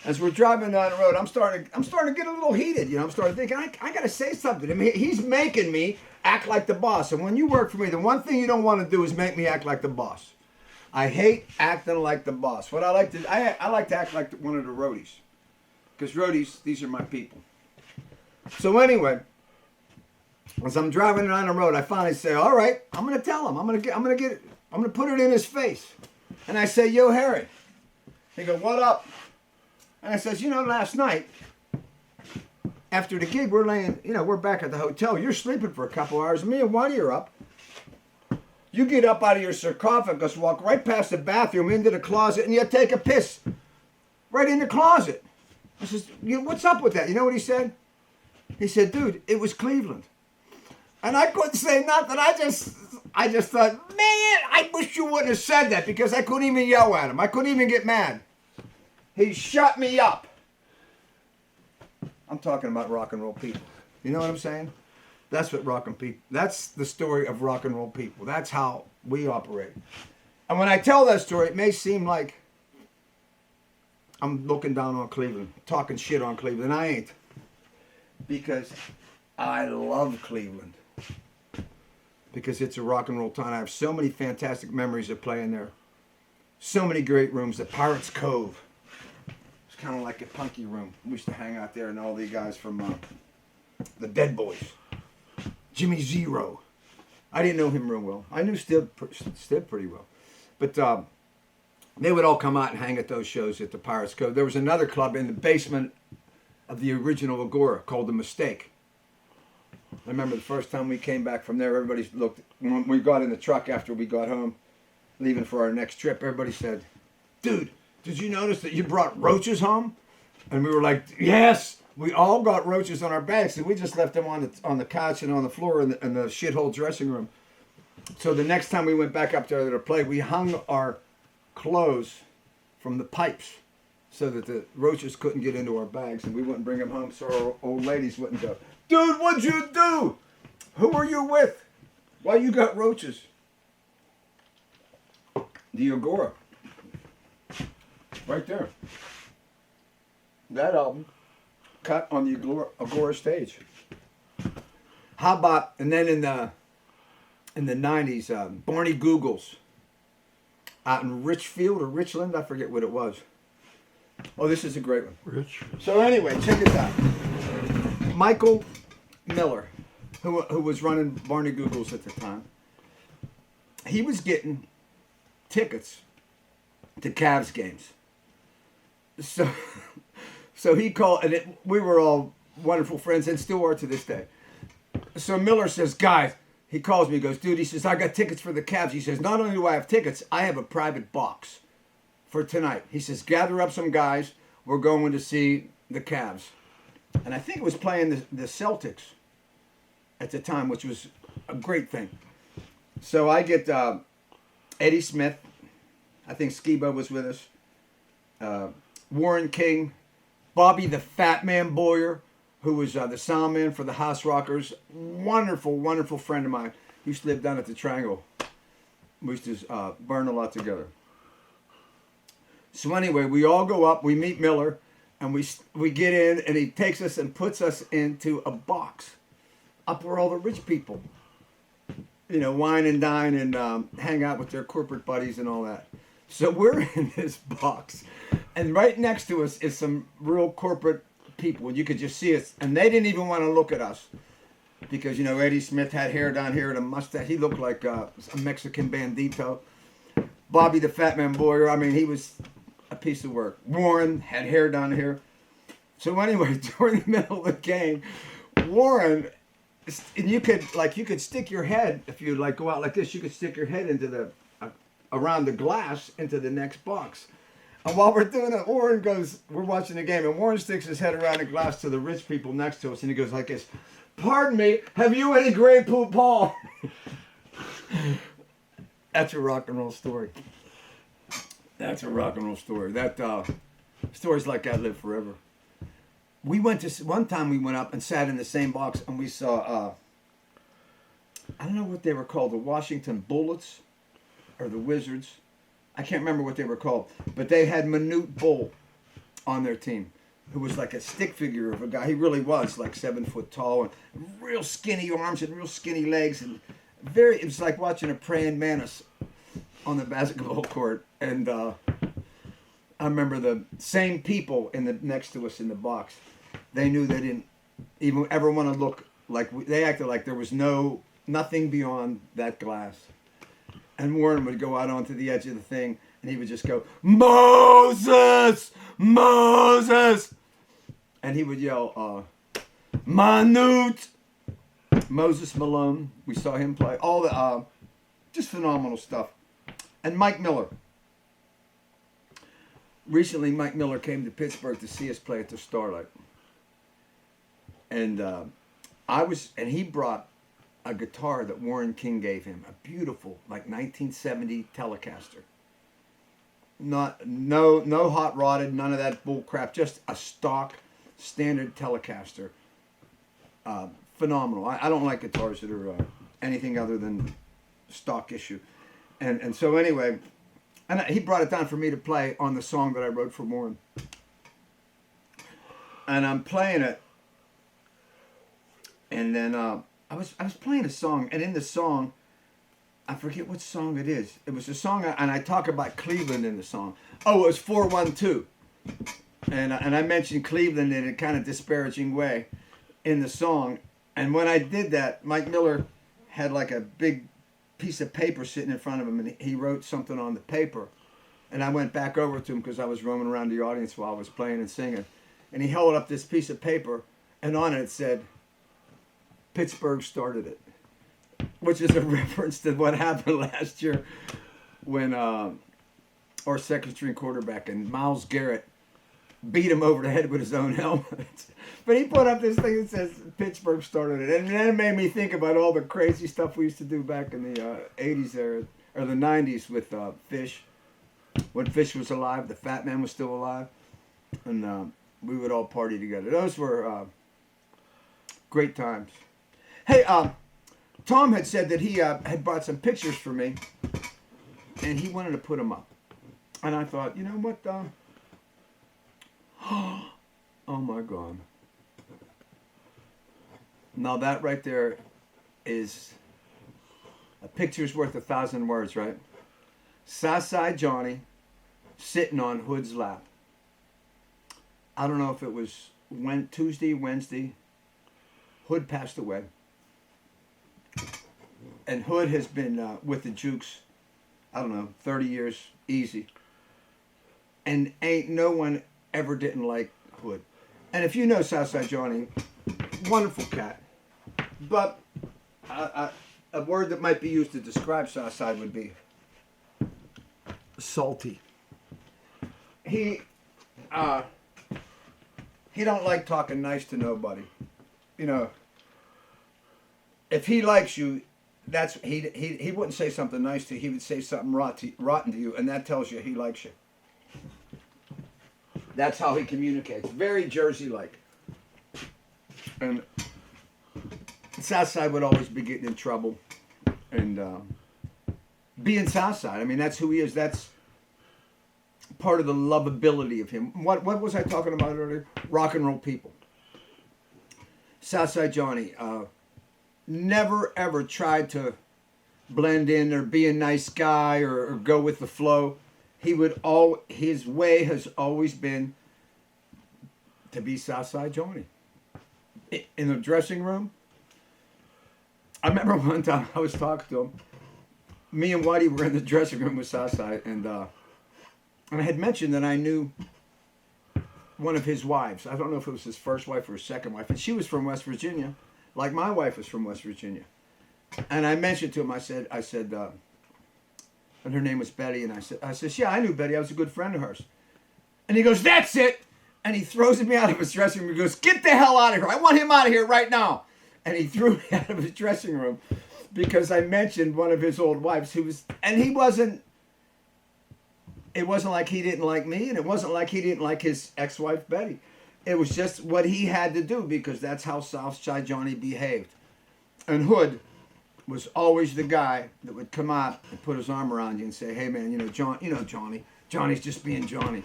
As we're driving down the road, I'm starting to get a little heated. You know, I'm starting to think, I got to say something. I mean, he's making me act like the boss. And when you work for me, the one thing you don't want to do is make me act like the boss. I hate acting like the boss. What I like to act like one of the roadies, because roadies, these are my people. So anyway, as I'm driving down the road, I finally say, "All right, I'm gonna tell him. I'm gonna put it in his face." And I say, "Yo, Harry." He goes, "What up?" And I says, last night after the gig, we're back at the hotel. You're sleeping for a couple hours. Me and Whitey are up. You get up out of your sarcophagus, walk right past the bathroom into the closet, and you take a piss right in the closet. I says, what's up with that? You know what he said? He said, dude, it was Cleveland. And I couldn't say nothing. I just thought, man, I wish you wouldn't have said that, because I couldn't even yell at him. I couldn't even get mad. He shut me up. I'm talking about rock and roll people. You know what I'm saying? That's what rock and people. That's the story of rock and roll people. That's how we operate. And when I tell that story, it may seem like I'm looking down on Cleveland, talking shit on Cleveland. I ain't. Because I love Cleveland. Because it's a rock and roll town. I have so many fantastic memories of playing there. So many great rooms. The Pirates Cove. It's kind of like a punky room. We used to hang out there, and all the guys from the Dead Boys. Jimmy Zero. I didn't know him real well. I knew Stib pretty well. But they would all come out and hang at those shows at the Pirates Cove. There was another club in the basement of the original Agora called The Mistake. I remember the first time we came back from there, everybody looked, when we got in the truck after we got home, leaving for our next trip, everybody said, dude, did you notice that you brought roaches home? And we were like, yes, we all got roaches on our bags, and we just left them on the couch and on the floor in the shithole dressing room. So the next time we went back up there to play, we hung our clothes from the pipes so that the roaches couldn't get into our bags, and we wouldn't bring them home so our old ladies wouldn't go, dude, what'd you do? Who are you with? Why you got roaches? The Agora. Right there. That album cut on the Agora stage. How about, and then in the 90s, Barney Googles out in Richfield or Richland, I forget what it was. Oh, this is a great one. Rich. So anyway, check it out. Michael Miller, who was running Barney Googles at the time, he was getting tickets to Cavs games. So he called, and we were all wonderful friends and still are to this day. So Miller says, guys, he calls me, he goes, dude, he says, I got tickets for the Cavs. He says, not only do I have tickets, I have a private box for tonight. He says, gather up some guys. We're going to see the Cavs. And I think it was playing the Celtics at the time, which was a great thing. So I get Eddie Smith. I think Skiba was with us. Warren King. Bobby the Fat Man Boyer, who was the sound man for the House Rockers. Wonderful, wonderful friend of mine. He used to live down at the Triangle. We used to burn a lot together. So anyway, we all go up, we meet Miller, and we get in, and he takes us and puts us into a box up where all the rich people, wine and dine and hang out with their corporate buddies and all that. So we're in this box, and right next to us is some real corporate people. You could just see us, and they didn't even want to look at us because, Eddie Smith had hair down here and a mustache. He looked like a Mexican bandito. Bobby the Fat Man Boyer, he was a piece of work. Warren had hair down here. So anyway, during the middle of the game, Warren, and you could stick your head, if you go out like this, you could stick your head into around the glass into the next box. And while we're doing it, Warren goes, we're watching the game, and Warren sticks his head around the glass to the rich people next to us, and he goes like this, pardon me, have you any Grey Poupon? That's a rock and roll story. That's a rock and roll story. That stories like that live forever. One time we went up and sat in the same box, and we saw, I don't know what they were called, the Washington Bullets or the Wizards. I can't remember what they were called, but they had Manute Bull on their team, who was like a stick figure of a guy. He really was like 7 foot tall and real skinny arms and real skinny legs, and it was like watching a praying mantis on the basketball court. And I remember the same people next to us in the box. They knew they didn't even ever want to look like they acted like there was nothing beyond that glass. And Warren would go out onto the edge of the thing, and he would just go, Moses! Moses! And he would yell, Manute! Moses Malone. We saw him play. All the, just phenomenal stuff. And Mike Miller. Recently, Mike Miller came to Pittsburgh to see us play at the Starlight. And he brought a guitar that Warren King gave him, a beautiful, 1970 Telecaster. no hot rodded, none of that bull crap. Just a stock standard Telecaster. Phenomenal. I don't like guitars that are anything other than stock issue. And so anyway, and he brought it down for me to play on the song that I wrote for Warren. And I'm playing it, and then I was playing a song, and in the song, I forget what song it is. It was a song, and I talk about Cleveland in the song. Oh, it was 412, and I mentioned Cleveland in a kind of disparaging way in the song. And when I did that, Mike Miller had like a big piece of paper sitting in front of him, and he wrote something on the paper. And I went back over to him because I was roaming around the audience while I was playing and singing. And he held up this piece of paper, and on it said, "Pittsburgh started it," which is a reference to what happened last year when our second string quarterback and Myles Garrett beat him over the head with his own helmet. But he put up this thing that says Pittsburgh started it. And then it made me think about all the crazy stuff we used to do back in the 80s era, or the 90s with Fish. When Fish was alive, the Fat Man was still alive. And we would all party together. Those were great times. Hey, Tom had said that he had bought some pictures for me, and he wanted to put them up. And I thought, you know what? Oh my God. Now that right there is a picture's worth 1,000 words, right? Southside Johnny sitting on Hood's lap. I don't know if it was Tuesday, Wednesday. Hood passed away. And Hood has been with the Jukes, I don't know, 30 years, easy. And ain't no one ever didn't like Hood. And if you know Southside Johnny, wonderful cat. But a word that might be used to describe Southside would be salty. He don't like talking nice to nobody. You know, if he likes you, that's he wouldn't say something nice to you. He would say something rotten to you, and that tells you he likes you. That's how he communicates. Very Jersey-like. And Southside would always be getting in trouble. And being Southside, I mean, that's who he is. That's part of the lovability of him. What was I talking about earlier? Rock and roll people. Southside Johnny never ever tried to blend in or be a nice guy or go with the flow. His way has always been to be Southside Johnny. In the dressing room, I remember one time I was talking to him. Me and Whitey were in the dressing room with Southside, and I had mentioned that I knew one of his wives. I don't know if it was his first wife or his second wife, and she was from West Virginia, like my wife was from West Virginia. And I mentioned to him, I said, and her name was Betty, and I said, yeah, I knew Betty. I was a good friend of hers. And he goes, that's it. And he throws me out of his dressing room. He goes, get the hell out of here. I want him out of here right now. And he threw me out of his dressing room because I mentioned one of his old wives it wasn't like he didn't like me, and it wasn't like he didn't like his ex-wife, Betty. It was just what he had to do because that's how Southside Johnny behaved. And Hood was always the guy that would come out and put his arm around you and say, hey man, Johnny's just being Johnny.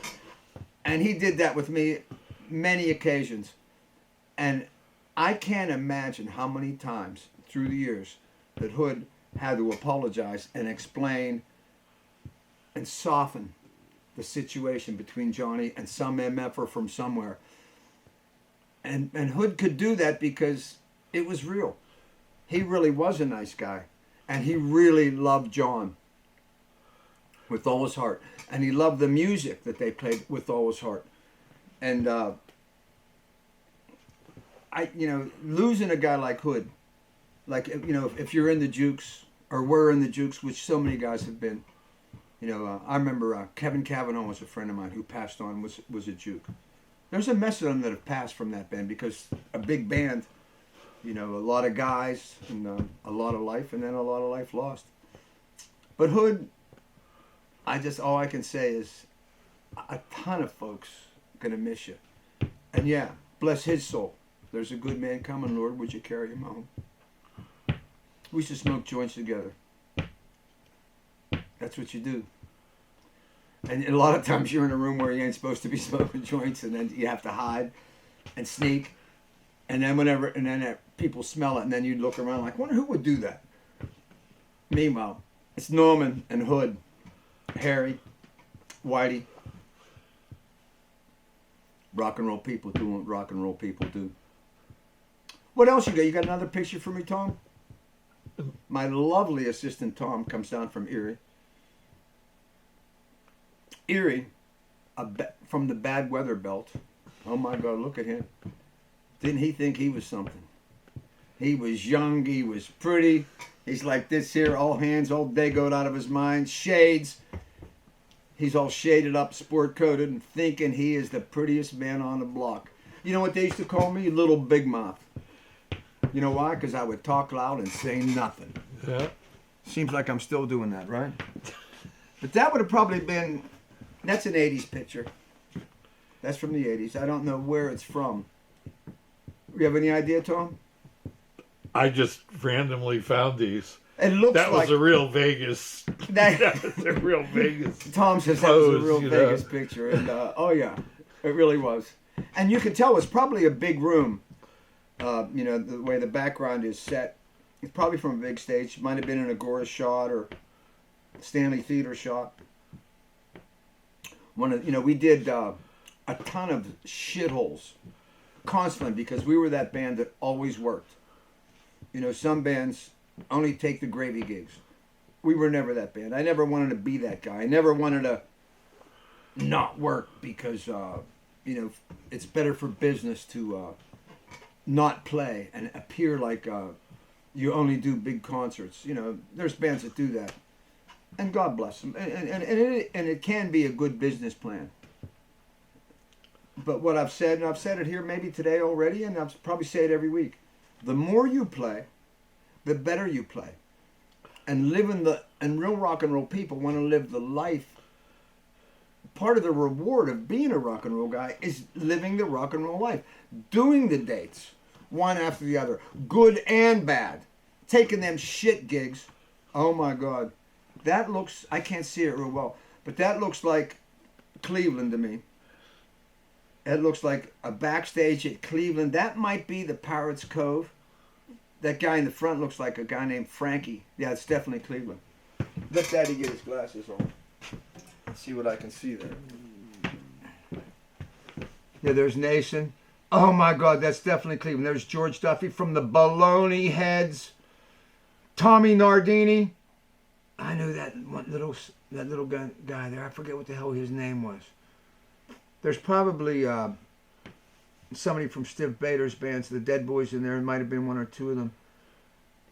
And he did that with me many occasions. And I can't imagine how many times through the years that Hood had to apologize and explain and soften the situation between Johnny and some MFer from somewhere. And Hood could do that because it was real. He really was a nice guy. And he really loved John with all his heart. And he loved the music that they played with all his heart. And losing a guy like Hood, like, if you're in the Jukes, or were in the Jukes, which so many guys have been, I remember Kevin Cavanaugh was a friend of mine who passed on, was a Juke. There's a mess of them that have passed from that band because a big band, a lot of guys and a lot of life, and then a lot of life lost. But Hood all I can say is a ton of folks gonna miss you. And yeah, bless his soul. There's a good man coming, Lord. Would you carry him home? We used to smoke joints together. That's what you do. And a lot of times you're in a room where you ain't supposed to be smoking joints, and then you have to hide and sneak. And then people smell it, and then you'd look around like, wonder who would do that. Meanwhile, it's Norman and Hood, Harry, Whitey. Rock and roll people doing what rock and roll people do. What else you got? You got another picture for me, Tom? My lovely assistant, Tom, comes down from Erie. Erie, from the bad weather belt. Oh my God, look at him. Didn't he think he was something? He was young, he was pretty. He's like this here, all hands, all dagoed out of his mind, shades. He's all shaded up, sport coated, and thinking he is the prettiest man on the block. You know what they used to call me? Little Big Mouth. You know why? Because I would talk loud and say nothing. Yeah. Seems like I'm still doing that, right? But that would have probably been, that's an 80s picture. That's from the 80s. I don't know where it's from. You have any idea, Tom? I just randomly found these. It looks that like was a real Vegas. That was a real Vegas. Tom says that was a real Vegas picture, and oh yeah, it really was. And you can tell it's probably a big room. You know, the way the background is set. It's probably from a big stage. It might have been an Agora shot or Stanley Theater shot. We did a ton of shitholes constantly because we were that band that always worked. You know, some bands only take the gravy gigs. We were never that band. I never wanted to be that guy. I never wanted to not work because, it's better for business to not play and appear like you only do big concerts. You know, there's bands that do that. And God bless them. And it can be a good business plan. But what I've said, and I've said it here maybe today already, and I'll probably say it every week. The more you play, the better you play. And real rock and roll people want to live the life. Part of the reward of being a rock and roll guy is living the rock and roll life. Doing the dates, one after the other, good and bad. Taking them shit gigs. Oh my God. That looks, I can't see it real well, but that looks like Cleveland to me. It looks like a backstage at Cleveland. That might be the Pirates Cove. That guy in the front looks like a guy named Frankie. Yeah, it's definitely Cleveland. Let Daddy get his glasses on. Let's see what I can see there. Yeah, there's Nason. Oh my God, that's definitely Cleveland. There's George Duffy from the Baloney Heads. Tommy Nardini. I knew that little guy there. I forget what the hell his name was. There's probably somebody from Steve Bader's bands, the Dead Boys, in there. It might have been one or two of them.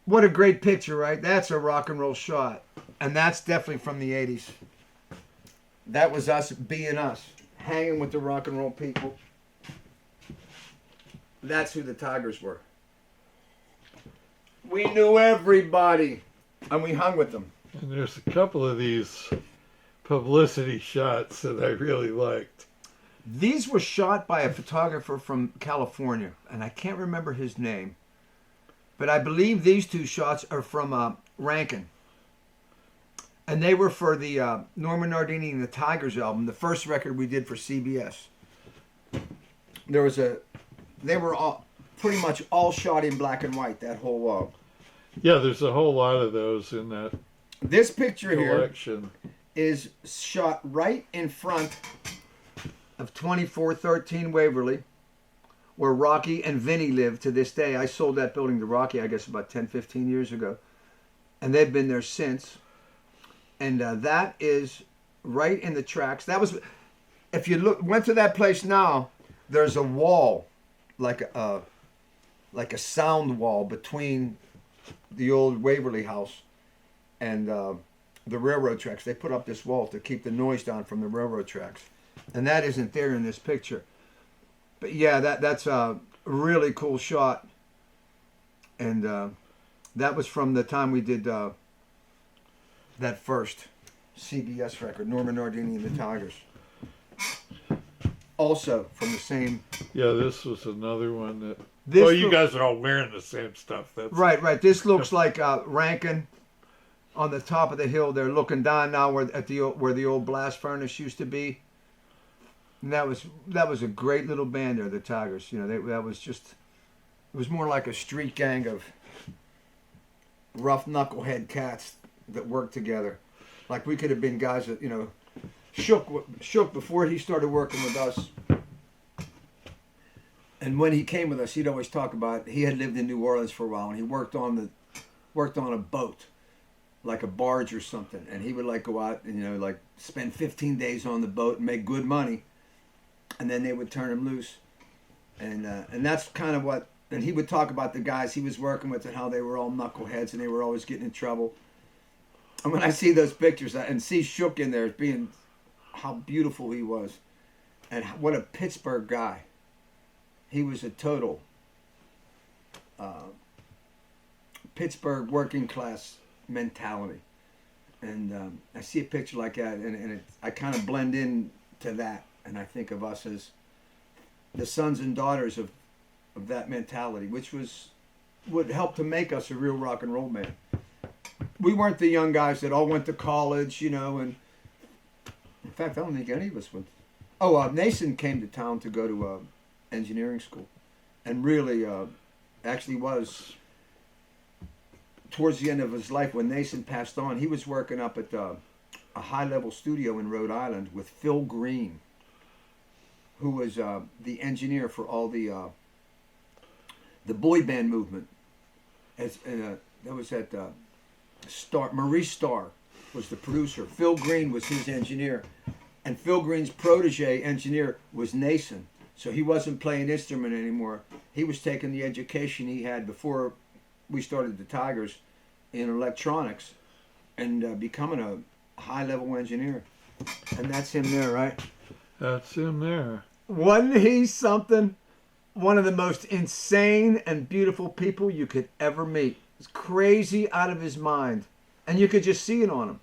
What a great picture, right? That's a rock and roll shot. And that's definitely from the 80s. That was us being us, hanging with the rock and roll people. That's who the Tigers were. We knew everybody, and we hung with them. And there's a couple of these publicity shots that I really liked. These were shot by a photographer from California, and I can't remember his name. But I believe these two shots are from Rankin. And they were for the Norman Nardini and the Tigers album, the first record we did for CBS. They were all pretty much all shot in black and white, that whole wall. Yeah, there's a whole lot of those in that This picture collection. Here is shot right in front of 2413 Waverly, where Rocky and Vinny live to this day. I sold that building to Rocky, I guess, about 10, 15 years ago. And they've been there since. And that is right in the tracks. That was, if you went to that place now, there's a wall, like a sound wall between the old Waverly house and the railroad tracks. They put up this wall to keep the noise down from the railroad tracks. And that isn't there in this picture. But yeah, that's a really cool shot. And that was from the time we did that first. CBS record, Norman Nardini and the Tigers. Also from the same. Yeah, this was another one that. This You guys are all wearing the same stuff. That's right. This looks like Rankin on the top of the hill. They're looking down now where the old blast furnace used to be. And that was a great little band there, the Tigers. You know, that was just. It was more like a street gang of rough knucklehead cats that worked together. Like we could have been guys that, you know, Shook before he started working with us. And when he came with us, he'd always talk about he had lived in New Orleans for a while and he worked on a boat, like a barge or something. And he would like go out and, you know, like spend 15 days on the boat and make good money. And then they would turn him loose. And that's kind of what. And he would talk about the guys he was working with and how they were all knuckleheads and they were always getting in trouble. And when I see those pictures and see Shook in there as being how beautiful he was and what a Pittsburgh guy. He was a total Pittsburgh working class mentality. And I see a picture like that and I kind of blend in to that. And I think of us as the sons and daughters of that mentality, which would help to make us a real rock and roll band. We weren't the young guys that all went to college, you know, and in fact, I don't think any of us went. Nason came to town to go to engineering school, and really actually was towards the end of his life when Nason passed on. He was working up at a high-level studio in Rhode Island with Phil Green, who was the engineer for all the boy band movement. That was at Maurice Starr was the producer. Phil Green was his engineer. And Phil Green's protege engineer was Nason. So he wasn't playing instrument anymore. He was taking the education he had before we started the Tigers in electronics and becoming a high-level engineer. And that's him there, right? That's him there. Wasn't he something? One of the most insane and beautiful people you could ever meet. He's crazy out of his mind. And you could just see it on him.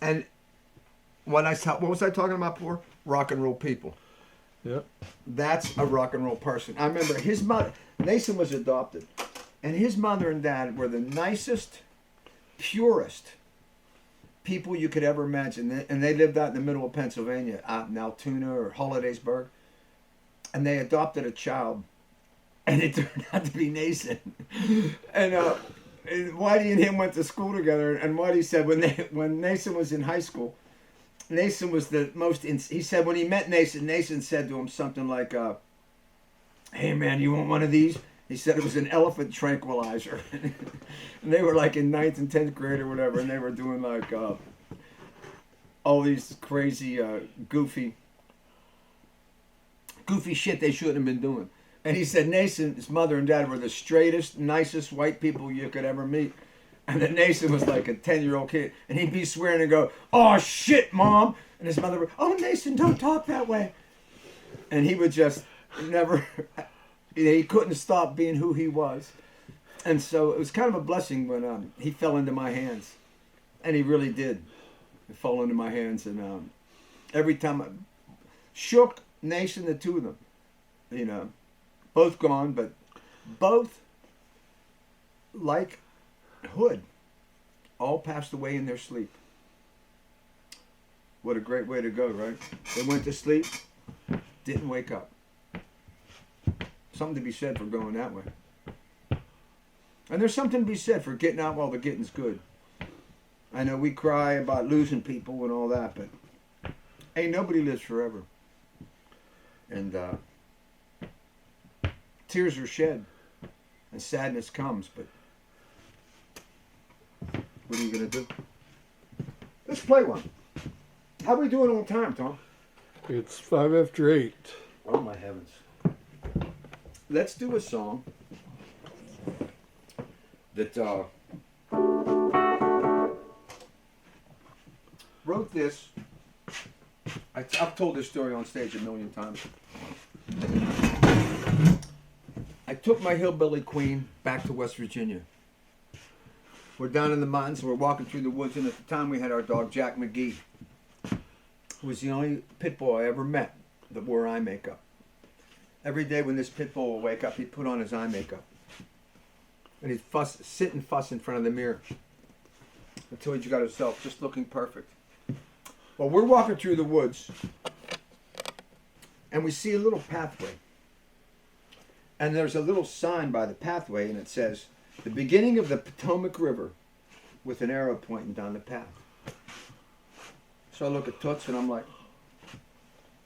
And what was I talking about before? Rock and roll people. Yep. That's a rock and roll person. I remember his mother, Nason was adopted. And his mother and dad were the nicest, purest people you could ever imagine. And they lived out in the middle of Pennsylvania, out in Altoona or Hollidaysburg. And they adopted a child, and it turned out to be Nason. And Whitey and him went to school together. And Whitey said when Nason was in high school, Nason was the most. He said when he met Nason said to him something like, "Hey man, you want one of these?" He said it was an elephant tranquilizer. And they were like in 9th and 10th grade or whatever, and they were doing like all these crazy goofy shit they shouldn't have been doing. And he said his mother and dad were the straightest, nicest white people you could ever meet. And then Nason was like a 10-year-old kid. And he'd be swearing and go, "Oh, shit, Mom." And his mother would, "Oh, Nason, don't talk that way." And he would just never, he couldn't stop being who he was. And so it was kind of a blessing when he fell into my hands. And he really did fall into my hands. And every time Shook, Nason, the two of them, you know, both gone, but both, like Hood, all passed away in their sleep. What a great way to go, right? They went to sleep, didn't wake up. Something to be said for going that way. And there's something to be said for getting out while the getting's good. I know we cry about losing people and all that, but hey, nobody lives forever. And tears are shed and sadness comes, but what are you going to do? Let's play one. How are we doing on time, Tom? It's 5 after 8. Oh, my heavens. Let's do a song that wrote this. I've told this story on stage a million times. I took my hillbilly queen back to West Virginia. We're down in the mountains, and we're walking through the woods, and at the time we had our dog, Jack McGee, who was the only pit bull I ever met that wore eye makeup. Every day when this pit bull would wake up, he'd put on his eye makeup. And he'd sit and fuss in front of the mirror until he got himself just looking perfect. Well, we're walking through the woods, and we see a little pathway. And there's a little sign by the pathway, and it says, "The beginning of the Potomac River," with an arrow pointing down the path. So I look at Toots, and I'm like,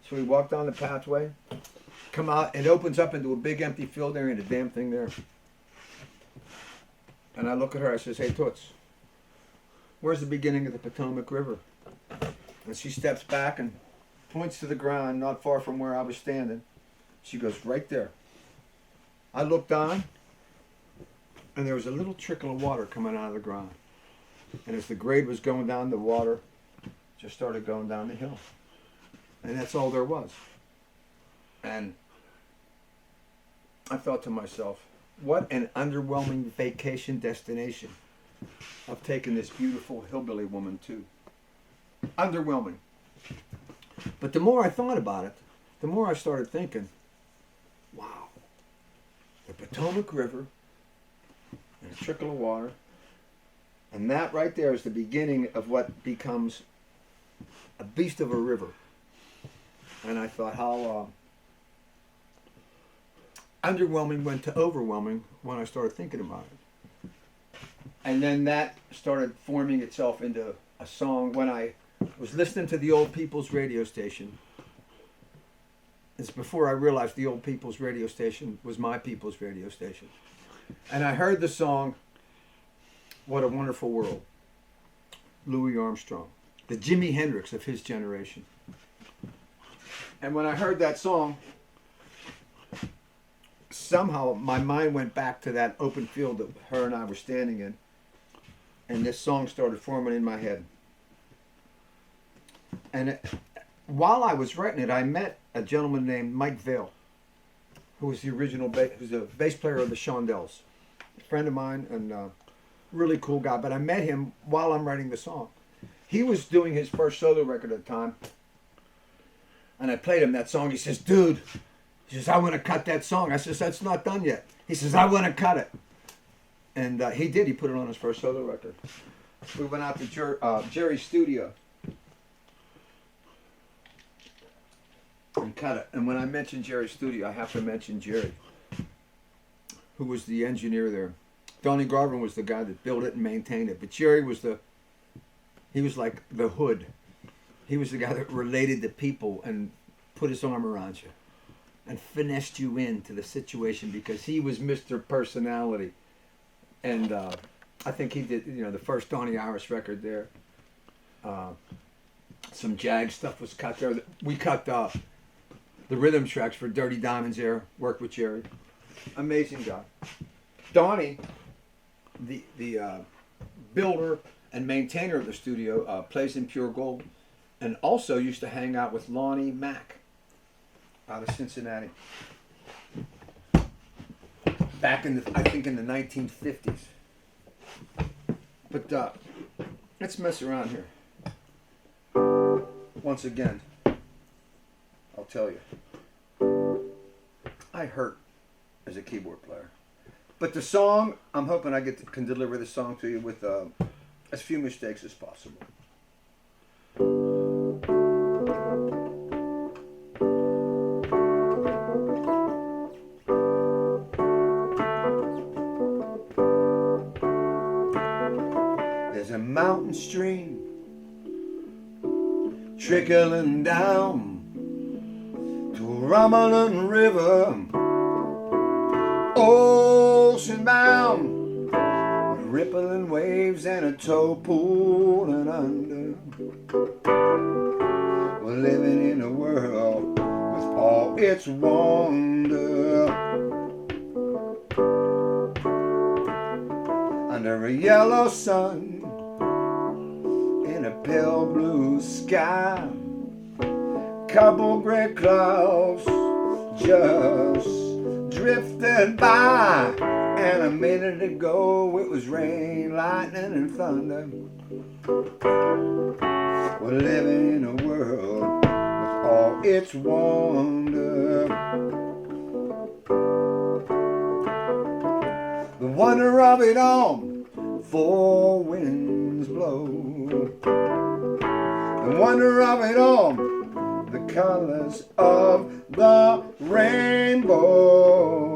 so we walk down the pathway, come out, and it opens up into a big empty field. There ain't a damn thing there. And I look at her, I says, "Hey, Toots, where's the beginning of the Potomac River?" And she steps back and points to the ground not far from where I was standing. She goes, "Right there." I looked on, and there was a little trickle of water coming out of the ground. And as the grade was going down, the water just started going down the hill. And that's all there was. And I thought to myself, what an underwhelming vacation destination I've taken this beautiful hillbilly woman to. Underwhelming. But the more I thought about it, the more I started thinking, wow, the Potomac River and a trickle of water, and that right there is the beginning of what becomes a beast of a river. And I thought how underwhelming went to overwhelming when I started thinking about it. And then that started forming itself into a song when I was listening to the Old People's radio station. It's before I realized the Old People's radio station was my people's radio station. And I heard the song, "What a Wonderful World," Louis Armstrong, the Jimi Hendrix of his generation. And when I heard that song, somehow my mind went back to that open field that her and I were standing in, and this song started forming in my head. And while I was writing it, I met a gentleman named Mike Vale, who was the original who's a bass player of the Shondells, a friend of mine and really cool guy. But I met him while I'm writing the song. He was doing his first solo record at the time, and I played him that song. He says, "Dude," he says, "I want to cut that song." I says, "That's not done yet." He says, "I want to cut it." And he did. He put it on his first solo record. We went out to Jerry's studio and cut it. And when I mention Jerry's studio, I have to mention Jerry, who was the engineer there. Donnie Garvin was the guy that built it and maintained it. But Jerry was he was like the hood. He was the guy that related to people and put his arm around you and finessed you into the situation because he was Mr. Personality. And I think he did, the first Donnie Iris record there. Some Jag stuff was cut there. We cut the rhythm tracks for Dirty Diamonds there. Worked with Jerry. Amazing guy. Donnie, the builder and maintainer of the studio, plays in Pure Gold, and also used to hang out with Lonnie Mack out of Cincinnati. Back in I think in the 1950s. But let's mess around here. Once again, I'll tell you, I hurt as a keyboard player. But the song, I'm hoping I can deliver the song to you with as few mistakes as possible. There's a mountain stream trickling down to a rumbling river, ocean bound, with rippling waves and a tow pulling under. We're living in a world with all its wonder, under a yellow sun in a pale blue sky, couple gray clouds just drifted by, and a minute ago it was rain, lightning, and thunder. We're living in a world with all its wonder. The wonder of it all, four winds blow. The wonder of it all, the colors of the rainbow.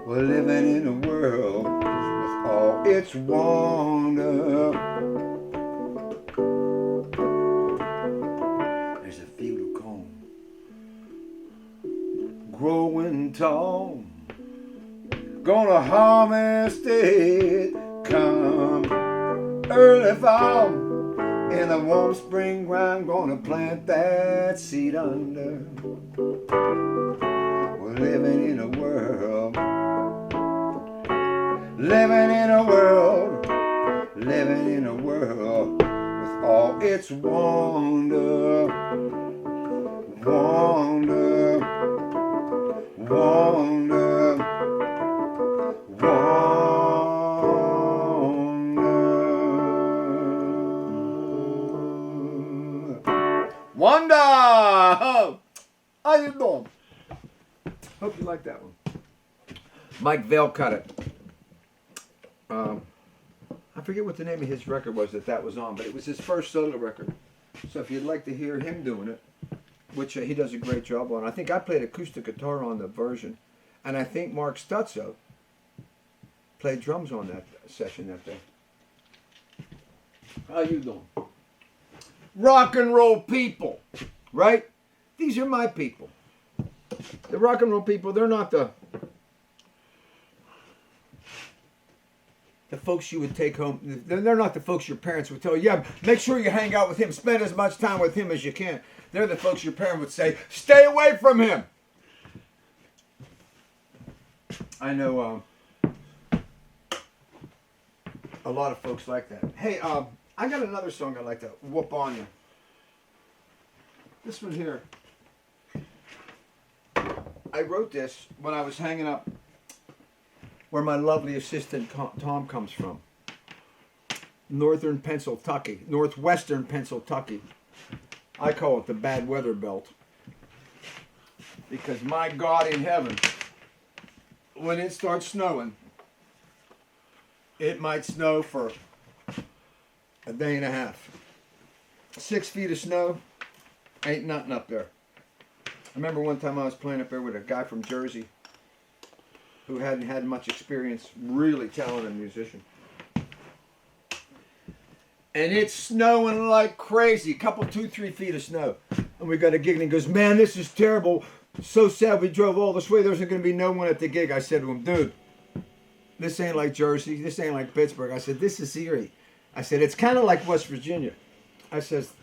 We're living in a world with all its wonder. There's a field of corn growing tall. Gonna harvest it come early fall. In the warm spring ground, gonna plant that seed under. We're living in a world, living in a world, living in a world with all its wonder, wonder, wonder, wonder. Wonder! How you doing? Hope you like that one. Mike Vale cut it. I forget what the name of his record was that was on, but it was his first solo record. So if you'd like to hear him doing it, which he does a great job on. I think I played acoustic guitar on the version, and I think Mark Stutzo played drums on that session that day. How you doing? Rock and roll people, right? These are my people. The rock and roll people, they're not the folks you would take home. They're not the folks your parents would tell you, yeah, make sure you hang out with him, spend as much time with him as you can. They're the folks your parent would say, stay away from him. I know a lot of folks like that. Hey, I got another song I'd like to whoop on you. This one here. I wrote this when I was hanging up where my lovely assistant Tom comes from. Northwestern Pennsylvania. I call it the bad weather belt. Because my God in heaven, when it starts snowing, it might snow for a day and a half. 6 feet of snow, ain't nothing up there. I remember one time I was playing up there with a guy from Jersey who hadn't had much experience, really talented musician. And it's snowing like crazy, a couple, 2-3 feet of snow. And we got a gig and he goes, man, this is terrible. So sad we drove all this way, there's going to be no one at the gig. I said to him, dude, this ain't like Jersey, this ain't like Pittsburgh. I said, this is Erie. I said, it's kind of like West Virginia. I says,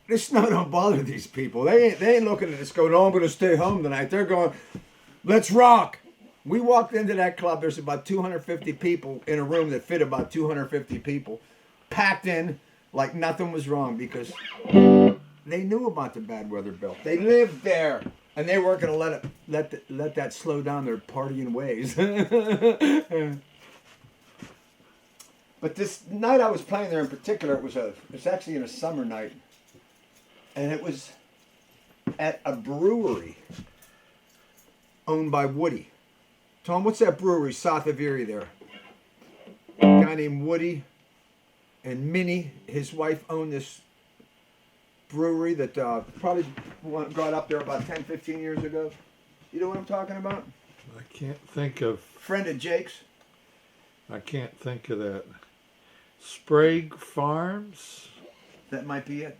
this snow don't bother these people. They ain't looking at this going, oh, I'm going to stay home tonight. They're going, let's rock. We walked into that club. There's about 250 people in a room that fit about 250 people. Packed in like nothing was wrong because they knew about the bad weather belt. They lived there. And they weren't going to let that slow down their partying ways. But this night I was playing there in particular, it was actually in a summer night. And it was at a brewery owned by Woody. Tom, what's that brewery south of Erie there? A guy named Woody and Minnie, his wife, owned this brewery that probably got up there about 10, 15 years ago. You know what I'm talking about? I can't think of... Friend of Jake's? I can't think of that. Sprague Farms? That might be it.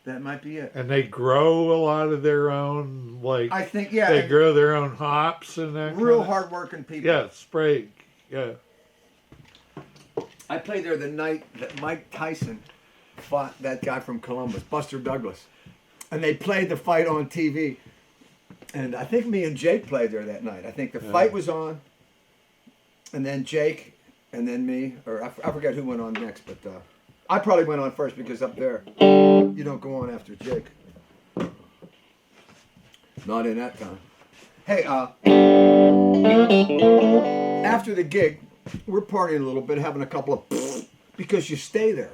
That might be it. And they grow a lot of their own, like... I think, yeah. They grow their own hops and that real hard-working people. Yeah, Sprague, yeah. I played there the night that Mike Tyson fought that guy from Columbus, Buster Douglas. And they played the fight on TV. And I think me and Jake played there that night. I think the fight was on, and then Jake, and then me, or I forget who went on next, but I probably went on first because up there, you don't go on after Jake. Not in that time. Hey, after the gig, we're partying a little bit, having a couple of because you stay there.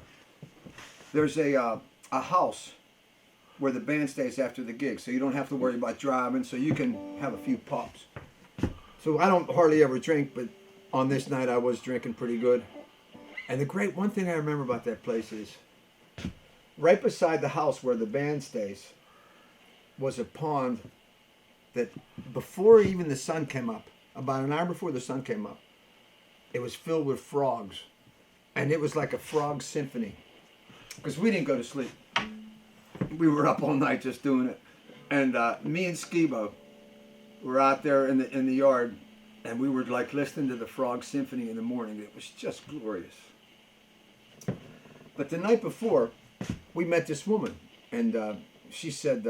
There's a house where the band stays after the gig, so you don't have to worry about driving, so you can have a few pops. So I don't hardly ever drink, but on this night I was drinking pretty good. And the great one thing I remember about that place is right beside the house where the band stays was a pond that before even the sun came up, about an hour before the sun came up, it was filled with frogs. And it was like a frog symphony. Because we didn't go to sleep. We were up all night just doing it. And me and Skibo were out there in the yard, and we were like listening to the frog symphony in the morning. It was just glorious. But the night before, we met this woman, and she said,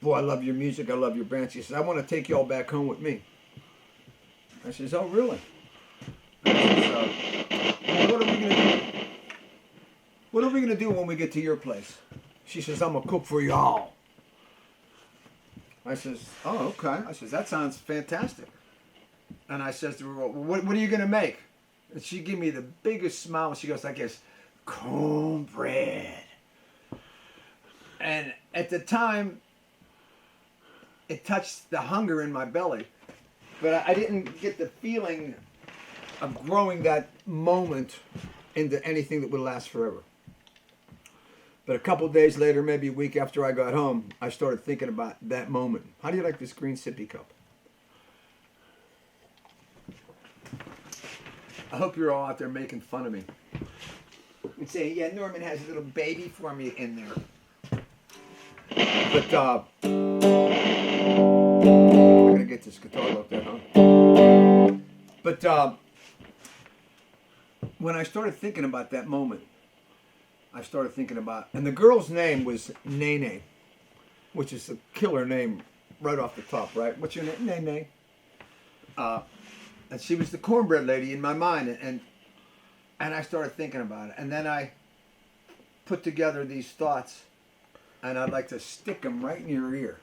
boy, I love your music, I love your band. She says, I want to take y'all back home with me. I says, oh, really? I says, well, what are we going to do? What are we going to do when we get to your place? She says, I'm going to cook for y'all. I says, oh, okay. I says, that sounds fantastic. And I says to her, well, what are you going to make? And she gave me the biggest smile. And she goes, I guess, cornbread. And at the time, it touched the hunger in my belly. But I didn't get the feeling of growing that moment into anything that would last forever. But a couple of days later, maybe a week after I got home, I started thinking about that moment. How do you like this green sippy cup? I hope you're all out there making fun of me. And saying, yeah, Norman has a little baby for me in there. But, I'm going to get this guitar up there, huh? But, when I started thinking about that moment, I started thinking about, and the girl's name was Nene, which is a killer name right off the top, right? What's your name? Nene. And she was the cornbread lady in my mind, and I started thinking about it. And then I put together these thoughts, and I'd like to stick them right in your ear.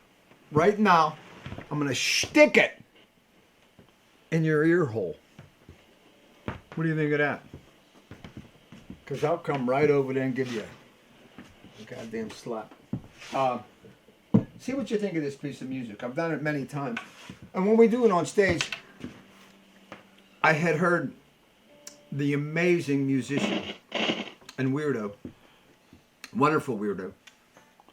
Right now, I'm going to stick it in your ear hole. What do you think of that? Because I'll come right over there and give you a goddamn slap. See what you think of this piece of music. I've done it many times. And when we do it on stage, I had heard the amazing musician and weirdo, wonderful weirdo,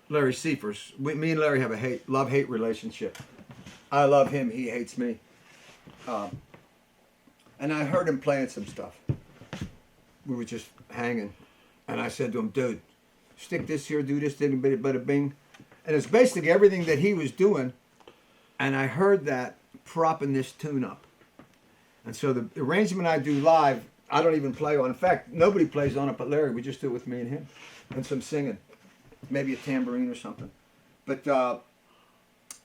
Larry Seifers. Me and Larry have a love-hate relationship. I love him, he hates me. And I heard him playing some stuff. We were just hanging. And I said to him, dude, stick this here, do this, ding, bada bing. And it's basically everything that he was doing. And I heard that propping this tune up. And so the arrangement I do live, I don't even play on. In fact, nobody plays on it but Larry. We just do it with me and him. And some singing. Maybe a tambourine or something. But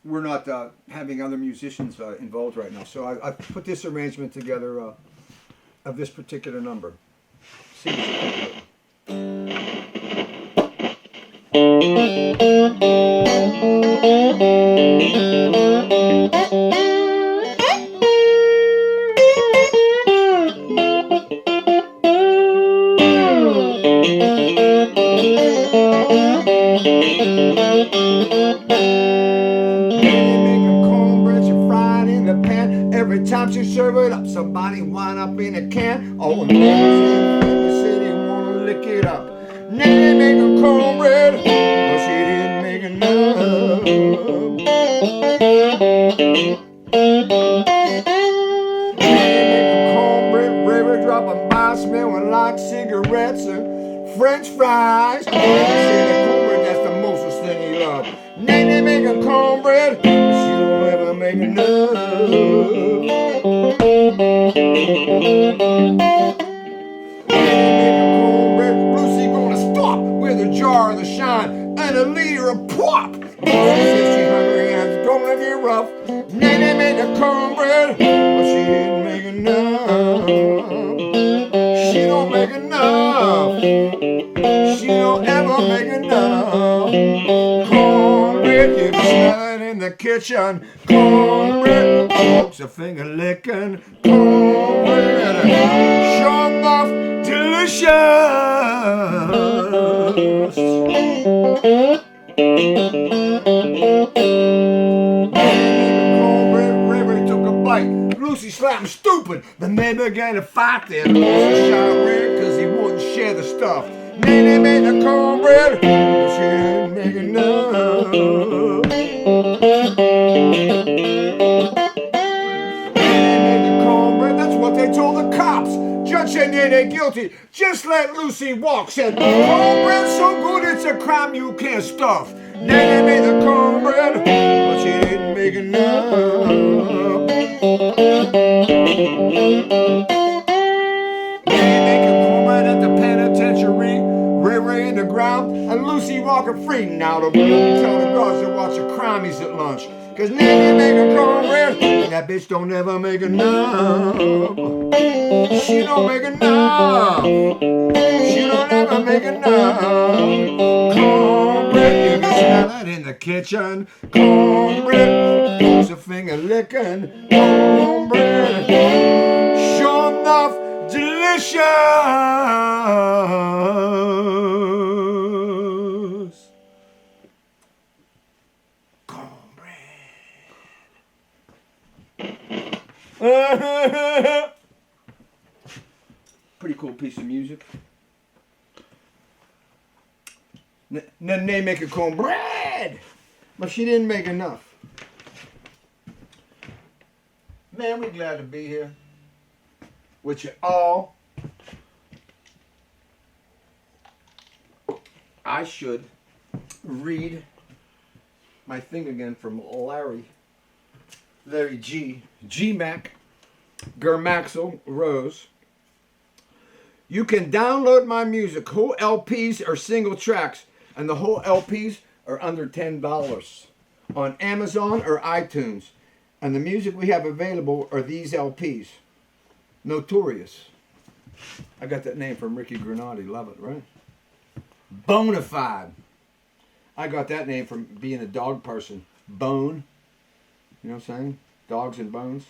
we're not having other musicians involved right now. So I put this arrangement together of this particular number. See what you think of it. Every time she serve it up, somebody wind up in a can. Oh, and neighbors said they wanna lick it up. Nanny make a cornbread, but she didn't make enough. Nanny make a cornbread, river dropping by, smelling like cigarettes and French fries. She said the cornbread, that's the mostest thing he loved. Nanny make a cornbread, but she don't ever make enough. Lucy gonna start cornbread, but she didn't make enough. She don't make enough. She don't ever make enough. Cornbread, you can smell it in the kitchen. Cornbread, folks are finger licking. Cornbread, sure enough, delicious. Cornbread, Ray took a bite. Lucy slapped him stupid. Then they began to fight there. Lucy shot Ray because he wouldn't share the stuff. Nanny made the cornbread, but she didn't make enough. Nanny made the cornbread, that's what they told the cops. Judge said Nanny guilty, just let Lucy walk. Said, cornbread's so good it's a crime you can't stuff. Nanny made the cornbread, but she didn't make enough. Nanny make a cornbread at the penitentiary. Ray in the ground, and Lucy walking free. Now the moon tell the guards to watch the crimies at lunch. Cause Nanny make a cornbread, and that bitch don't ever make enough. She don't make enough. She don't ever make enough. Cornbread, you can smell it in the kitchen. Cornbread, folks a finger licking. Cornbread, sure enough, delicious. Cornbread. Pretty cool piece of music. Then they make a cornbread, but she didn't make enough. Man, we're glad to be here with you all. I should read my thing again from Larry G. G-Mac, Germaxel Rose. You can download my music, whole LPs or single tracks, and the whole LPs are under $10 on Amazon or iTunes. And the music we have available are these LPs. Notorious. I got that name from Ricky Granati. Love it, right? Bonafide. I got that name from being a dog person. Bone. You know what I'm saying? Dogs and bones.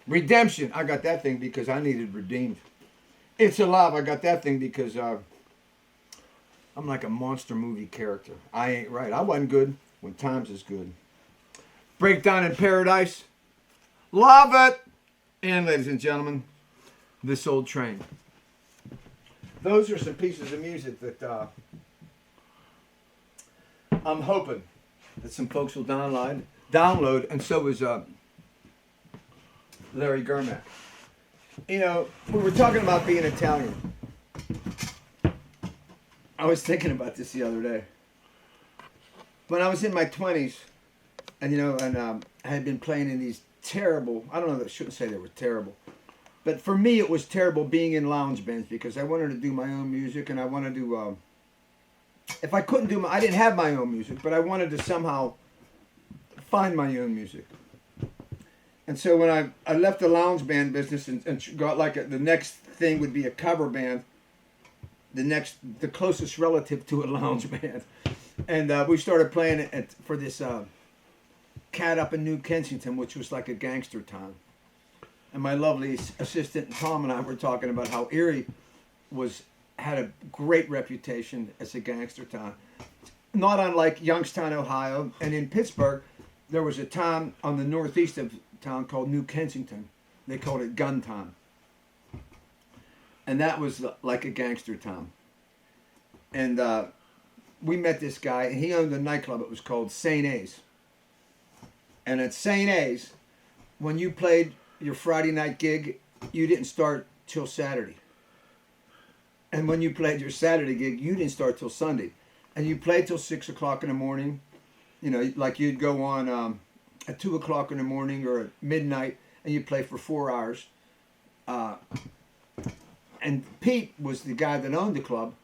Redemption. I got that thing because I needed redeemed. It's Alive. I got that thing because I'm like a monster movie character. I ain't right. I wasn't good when times is good. Breakdown in Paradise. Love it. And ladies and gentlemen, This Old Train. Those are some pieces of music that I'm hoping that some folks will download, and so is Larry Germack. You know, we were talking about being Italian. I was thinking about this the other day. When I was in my 20s, and I had been playing in these terrible, I don't know, I shouldn't say they were terrible, but for me it was terrible being in lounge bands because I wanted to do my own music, and I wanted to, if I couldn't do I didn't have my own music, but I wanted to somehow find my own music. And so when I left the lounge band business and got the next thing would be a cover band, the closest relative to a lounge band. And we started playing for this cat up in New Kensington, which was like a gangster town. And my lovely assistant Tom and I were talking about how Erie had a great reputation as a gangster town. Not unlike Youngstown, Ohio. And in Pittsburgh, there was a town on the northeast of town called New Kensington. They called it Gun Town. And that was like a gangster town. And we met this guy, and he owned a nightclub. It was called St. A's. And at St. A's, when you played your Friday night gig, you didn't start till Saturday. And when you played your Saturday gig, you didn't start till Sunday. And you played till 6 o'clock in the morning. You know, like you'd go on at 2 o'clock in the morning or at midnight, and you'd play for 4 hours. And Pete was the guy that owned the club,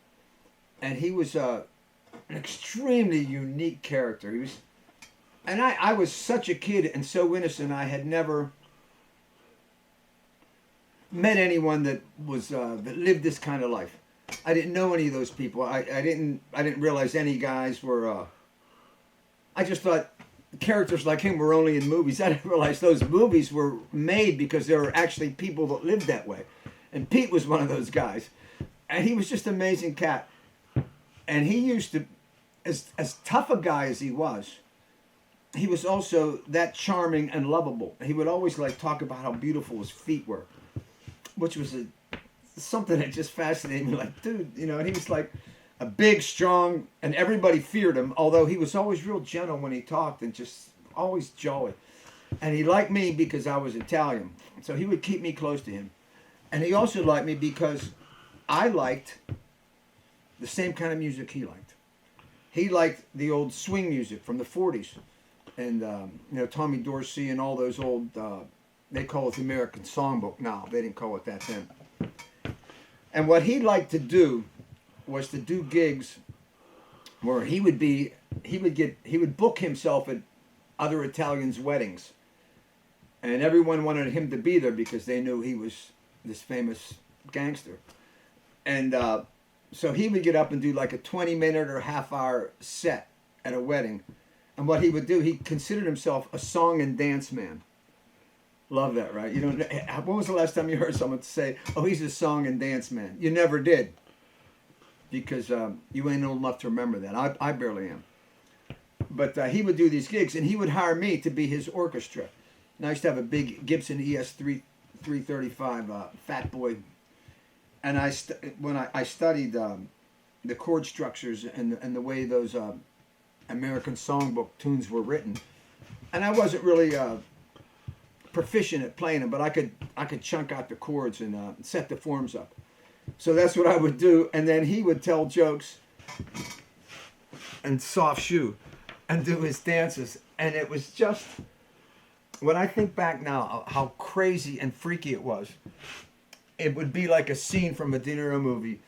and he was an extremely unique character. I was such a kid and so innocent. I had never met anyone that was that lived this kind of life. I didn't know any of those people. I didn't realize any guys were. I just thought characters like him were only in movies. I didn't realize those movies were made because there were actually people that lived that way. And Pete was one of those guys, and he was just an amazing cat. And he used to, as tough a guy as he was also that charming and lovable. He would always like talk about how beautiful his feet were, which was something that just fascinated me. Like, dude, you know, and he was like a big, strong, and everybody feared him, although he was always real gentle when he talked and just always jolly. And he liked me because I was Italian, so he would keep me close to him. And he also liked me because I liked the same kind of music he liked. He liked the old swing music from the 40s. And, you know, Tommy Dorsey and all those old, they call it the American Songbook now. They didn't call it that then. And what he liked to do was to do gigs where he would book himself at other Italians' weddings. And everyone wanted him to be there because they knew he was this famous gangster. And so he would get up and do like a 20-minute or half-hour set at a wedding. And what he would do, he considered himself a song and dance man. Love that, right? You know, when was the last time you heard someone say, "Oh, he's a song and dance man"? You never did, because you ain't old enough to remember that. I barely am. But he would do these gigs, and he would hire me to be his orchestra. And I used to have a big Gibson ES 335 Fat Boy, and when I studied the chord structures and the way those American songbook tunes were written, and I wasn't really proficient at playing them, but I could chunk out the chords and set the forms up. So that's what I would do, and then he would tell jokes and soft shoe and do his dances, and it was just, when I think back now how crazy and freaky it was, it would be like a scene from a De Niro movie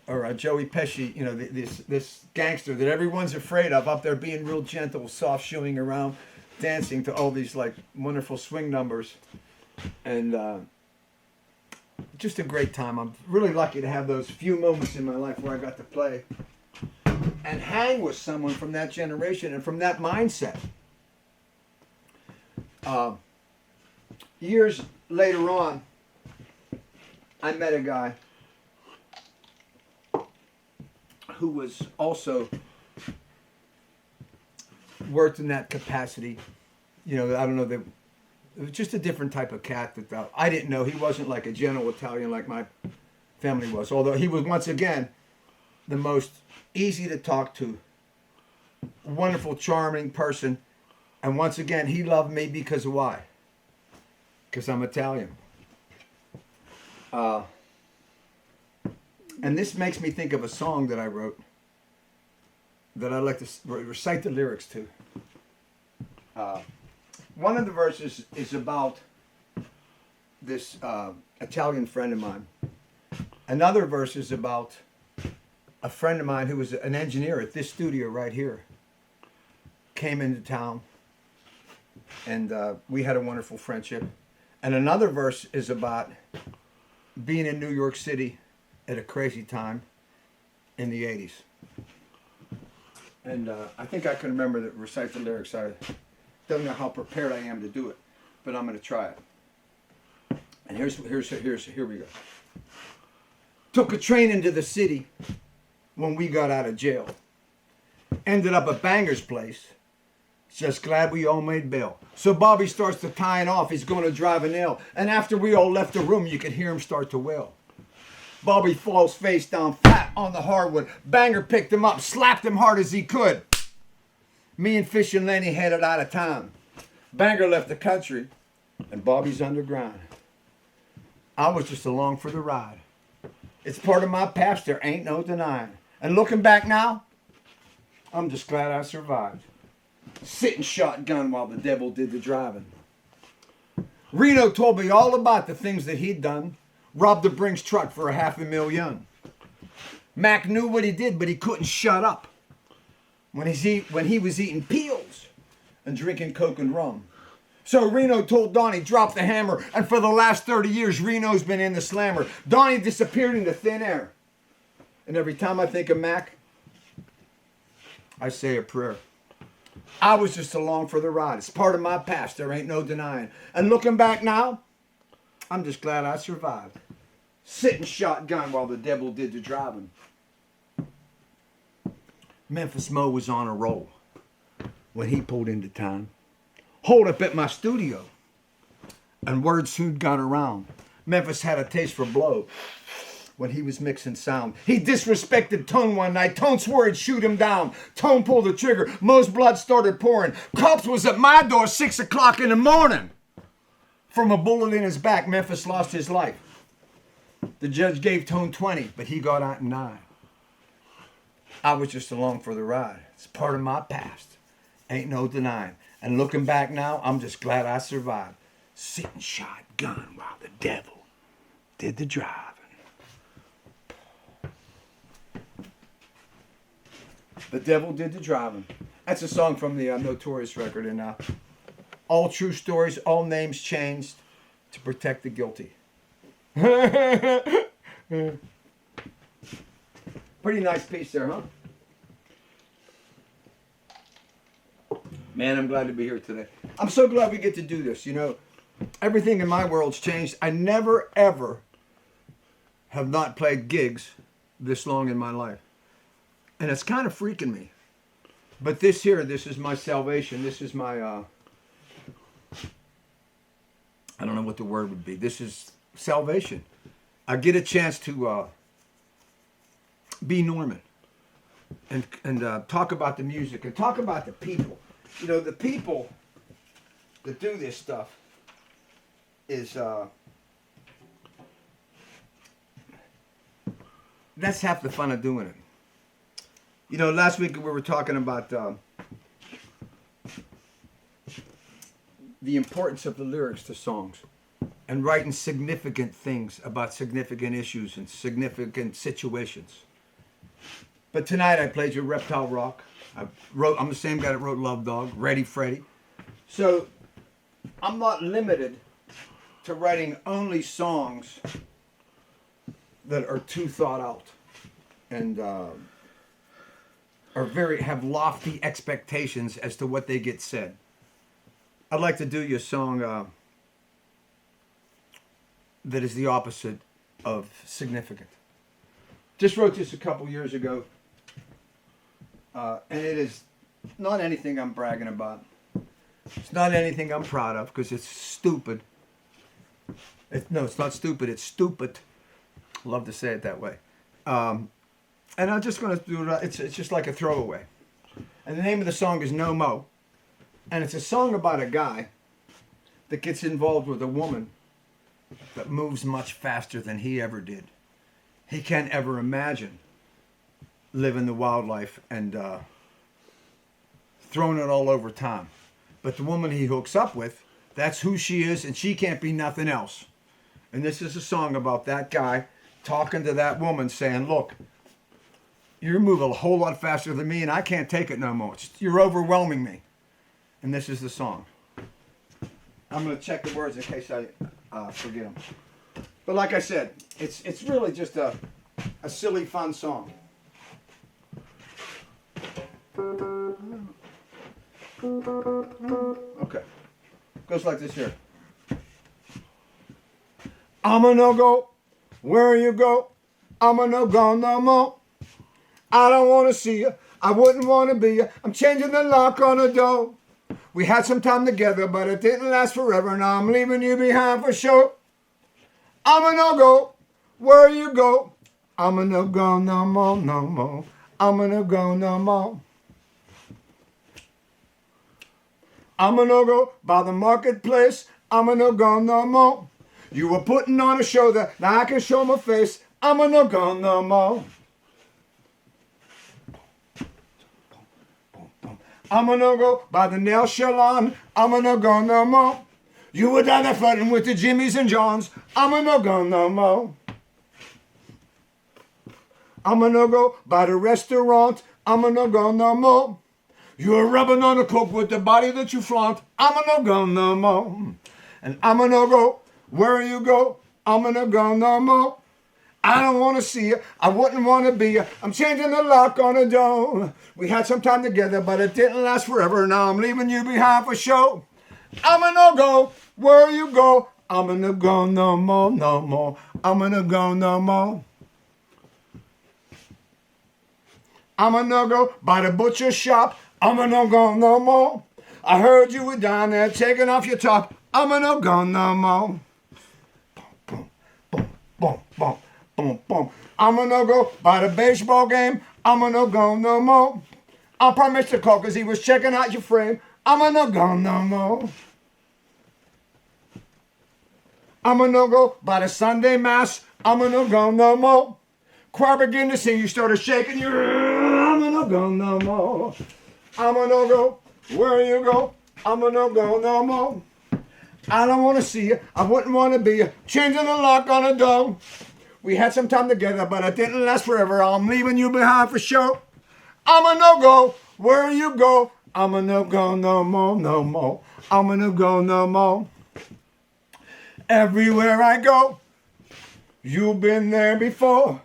or a Joey Pesci, you know, this gangster that everyone's afraid of up there being real gentle, soft shoeing around, dancing to all these like wonderful swing numbers, and just a great time. I'm really lucky to have those few moments in my life where I got to play and hang with someone from that generation and from that mindset. Years later on, I met a guy who was also worked in that capacity. You know, I don't know, it was just a different type of cat that I didn't know. He wasn't like a gentle Italian like my family was, although he was, once again, the most easy to talk to, wonderful, charming person. And once again, he loved me because of why? Because I'm Italian. And this makes me think of a song that I wrote that I like to recite the lyrics to. One of the verses is about this Italian friend of mine. Another verse is about a friend of mine who was an engineer at this studio right here. Came into town, and we had a wonderful friendship. And another verse is about being in New York City at a crazy time in the 80s. And I think I can remember to recite the lyrics. I don't know how prepared I am to do it, but I'm going to try it. And here we go. Took a train into the city when we got out of jail. Ended up at Banger's place. Just glad we all made bail. So Bobby starts to tying off. He's going to drive a nail. And after we all left the room, you could hear him start to wail. Bobby falls face down flat on the hardwood. Banger picked him up, slapped him hard as he could. Me and Fish and Lenny headed out of town. Banger left the country, and Bobby's underground. I was just along for the ride. It's part of my past, there ain't no denying. And looking back now, I'm just glad I survived. Sitting shotgun while the devil did the driving. Reno told me all about the things that he'd done. Robbed the Brinks truck for $500,000. Mac knew what he did, but he couldn't shut up. When he was eating peels and drinking Coke and rum. So Reno told Donnie, drop the hammer. And for the last 30 years, Reno's been in the slammer. Donnie disappeared into thin air. And every time I think of Mac, I say a prayer. I was just along for the ride. It's part of my past. There ain't no denying. And looking back now, I'm just glad I survived. Sitting shotgun while the devil did the driving. Memphis Mo was on a roll when he pulled into town. Hold up at my studio. And word soon got around. Memphis had a taste for blow when he was mixing sound. He disrespected Tone one night. Tone swore he'd shoot him down. Tone pulled the trigger. Mo's blood started pouring. Cops was at my door 6 o'clock in the morning. From a bullet in his back, Memphis lost his life. The judge gave Tone 20, but he got out in 9. I was just along for the ride. It's part of my past. Ain't no denying. And looking back now, I'm just glad I survived. Sitting shotgun while the devil did the driving. The devil did the driving. That's a song from the Notorious record. And all true stories, all names changed to protect the guilty. Pretty nice piece there, huh? Man, I'm glad to be here today. I'm so glad we get to do this. You know, everything in my world's changed. I never, ever have not played gigs this long in my life. And it's kind of freaking me. But this is my salvation. This is my, I don't know what the word would be. This is salvation. I get a chance to be Norman and talk about the music and talk about the people. You know, the people that do this stuff is, that's half the fun of doing it. You know, last week we were talking about the importance of the lyrics to songs and writing significant things about significant issues and significant situations. But tonight I played you Reptile Rock. I'm the same guy that wrote Love Dog, Ready Freddy. So I'm not limited to writing only songs that are too thought out and have lofty expectations as to what they get said. I'd like to do you a song that is the opposite of significant. Just wrote this a couple years ago. And it is not anything I'm bragging about. It's not anything I'm proud of because it's stupid. No, it's not stupid. It's stupid. Love to say it that way. And I'm just going to do it. It's just like a throwaway. And the name of the song is No Mo. And it's a song about a guy that gets involved with a woman that moves much faster than he ever did. He can't ever imagine living the wildlife and throwing it all over time. But the woman he hooks up with, that's who she is, and she can't be nothing else. And this is a song about that guy talking to that woman saying, look, you're moving a whole lot faster than me, and I can't take it no more. You're overwhelming me. And this is the song. I'm going to check the words in case I forget them. But like I said, it's really just a silly, fun song. Okay. Goes like this here. I'm a no-go. Where you go? I'm a no-go no more. I don't want to see you. I wouldn't want to be you. I'm changing the lock on the door. We had some time together, but it didn't last forever. Now I'm leaving you behind for sure. I'm a no-go. Where you go? I'm a no-go no more, no more. I'm a no-go no more. I'm a no-go by the marketplace. I'm a no-go no more. You were putting on a show that now I can show my face. I'm a no-go no more. I'm a no-go by the nail salon. I'm a no-go no more. You were down there flirting with the Jimmys and Johns. I'm a no-go no more. I'm a no-go by the restaurant. I'm a no-go no more. You're rubbing on the coke with the body that you flaunt. I'm a no-go no more. And I'm a no-go where you go. I'm a no-go no more. I don't want to see you. I wouldn't want to be you. I'm changing the lock on the door. We had some time together, but it didn't last forever. Now I'm leaving you behind for show. I'm a no-go where you go. I'm a no-go no more, no more. I'm a no-go no more. I'm a no-go by the butcher shop. I'm a no-go no more. I heard you were down there taking off your top. I'm a no-go no more. Boom, boom, boom, boom, boom, boom. I'm a no-go by the baseball game. I'm a no-go no more. I promised to call because he was checking out your frame. I'm a no-go no more. I'm a no-go by the Sunday Mass. I'm a no-go no more. Choir began to sing, you started shaking your... I'm a no-go no more. I'm a no-go where you go. I'm a no-go no more. I don't want to see you. I wouldn't want to be you. Changing the lock on the door. We had some time together, but it didn't last forever. I'm leaving you behind for sure. I'm a no-go where you go. I'm a no-go no more, no more. I'm a no-go no more. Everywhere I go, you've been there before.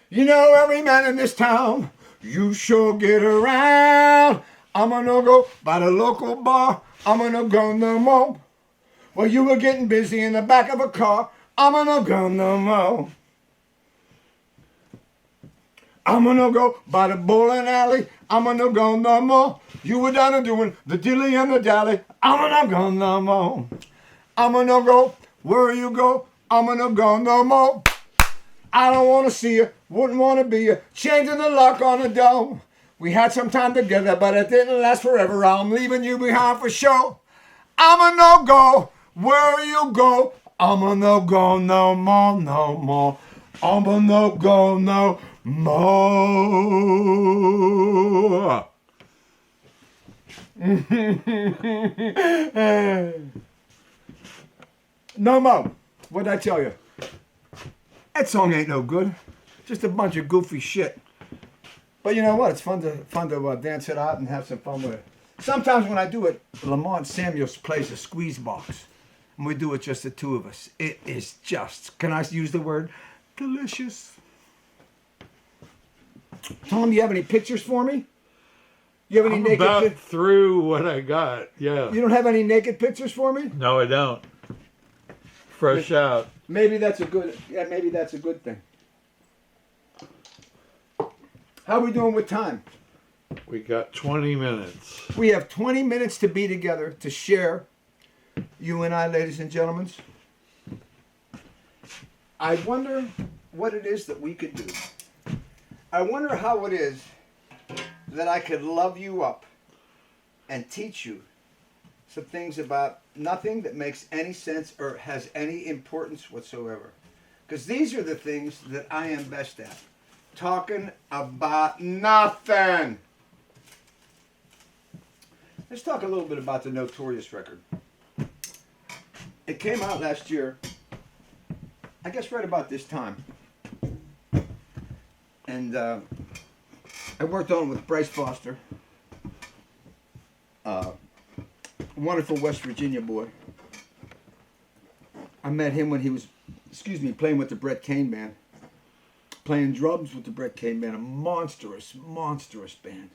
You know every man in this town. You sure get around. I'm a no-go by the local bar. I'm a no-go no more. Well, you were getting busy in the back of a car. I'm a no-go no more. I'm a no-go by the bowling alley. I'm a no-go no more. You were down and doing the dilly and the dally. I'm a no-go no more. I'm a no-go where you go. I'm a no-go no more. I don't want to see you, wouldn't want to be you. Changing the lock on the door. We had some time together, but it didn't last forever. I'm leaving you behind for sure. I'm a no-go where you go. I'm a no-go no more, no more. I'm a no-go no more. No more. What'd I tell you? That song ain't no good. Just a bunch of goofy shit. But you know what? It's fun to dance it out and have some fun with it. Sometimes when I do it, Lamont Samuels plays a squeeze box. And we do it just the two of us. It is just, can I use the word? Delicious. Tom, do you have any pictures for me? You have any naked about through what I got, yeah. You don't have any naked pictures for me? No, I don't. Fresh out. Maybe that's a good thing. How are we doing with time? We got 20 minutes. We have 20 minutes to be together, to share, you and I, ladies and gentlemen. I wonder what it is that we could do. I wonder how it is that I could love you up and teach you some things about nothing that makes any sense or has any importance whatsoever. Because these are the things that I am best at. Talking about nothing. Let's talk a little bit about the Notorious record. It came out last year, I guess right about this time. And I worked on it with Bryce Foster. Wonderful West Virginia boy. I met him when he was, playing with the Brett Kane band. Playing drums with the Brett Kane band. A monstrous band.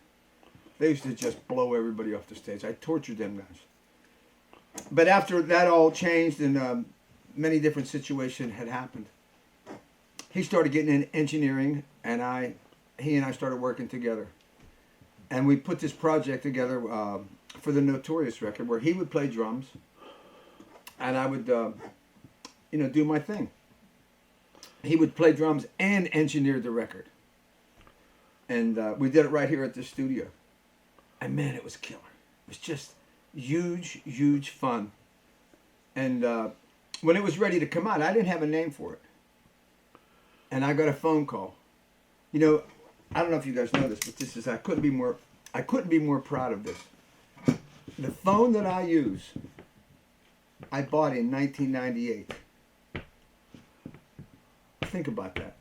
They used to just blow everybody off the stage. I tortured them guys. But after that all changed and many different situations had happened, he started getting in engineering, and he and I started working together. And we put this project together for the Notorious record, where he would play drums, and I would, do my thing. He would play drums and engineer the record. And we did it right here at the studio. And man, it was killer. It was just huge fun. And when it was ready to come out, I didn't have a name for it. And I got a phone call. I don't know if you guys know this, but I couldn't be more proud of this. The phone that I use, I bought in 1998. Think about that.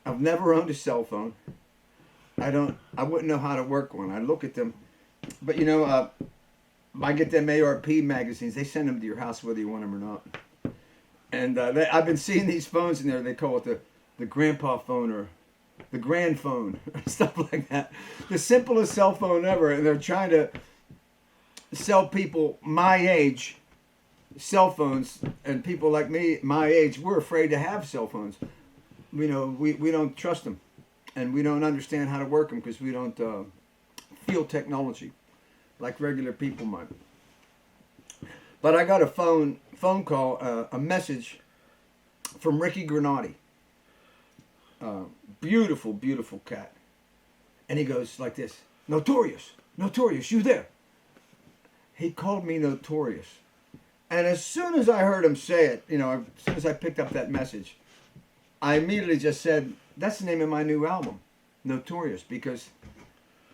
I've never owned a cell phone. I wouldn't know how to work one. I look at them, but I get them ARP magazines. They send them to your house whether you want them or not. And I've been seeing these phones in there. They call it the grandpa phone or the grand phone, stuff like that. The simplest cell phone ever. And they're trying to sell people my age cell phones, and people like me, my age, we're afraid to have cell phones. We don't trust them, and we don't understand how to work them because we don't feel technology like regular people might. But I got a phone call, a message from Ricky Granati. Beautiful, beautiful cat. And he goes like this, Notorious, you there? He called me Notorious. And as soon as I heard him say it, as soon as I picked up that message, I immediately just said, that's the name of my new album, Notorious, because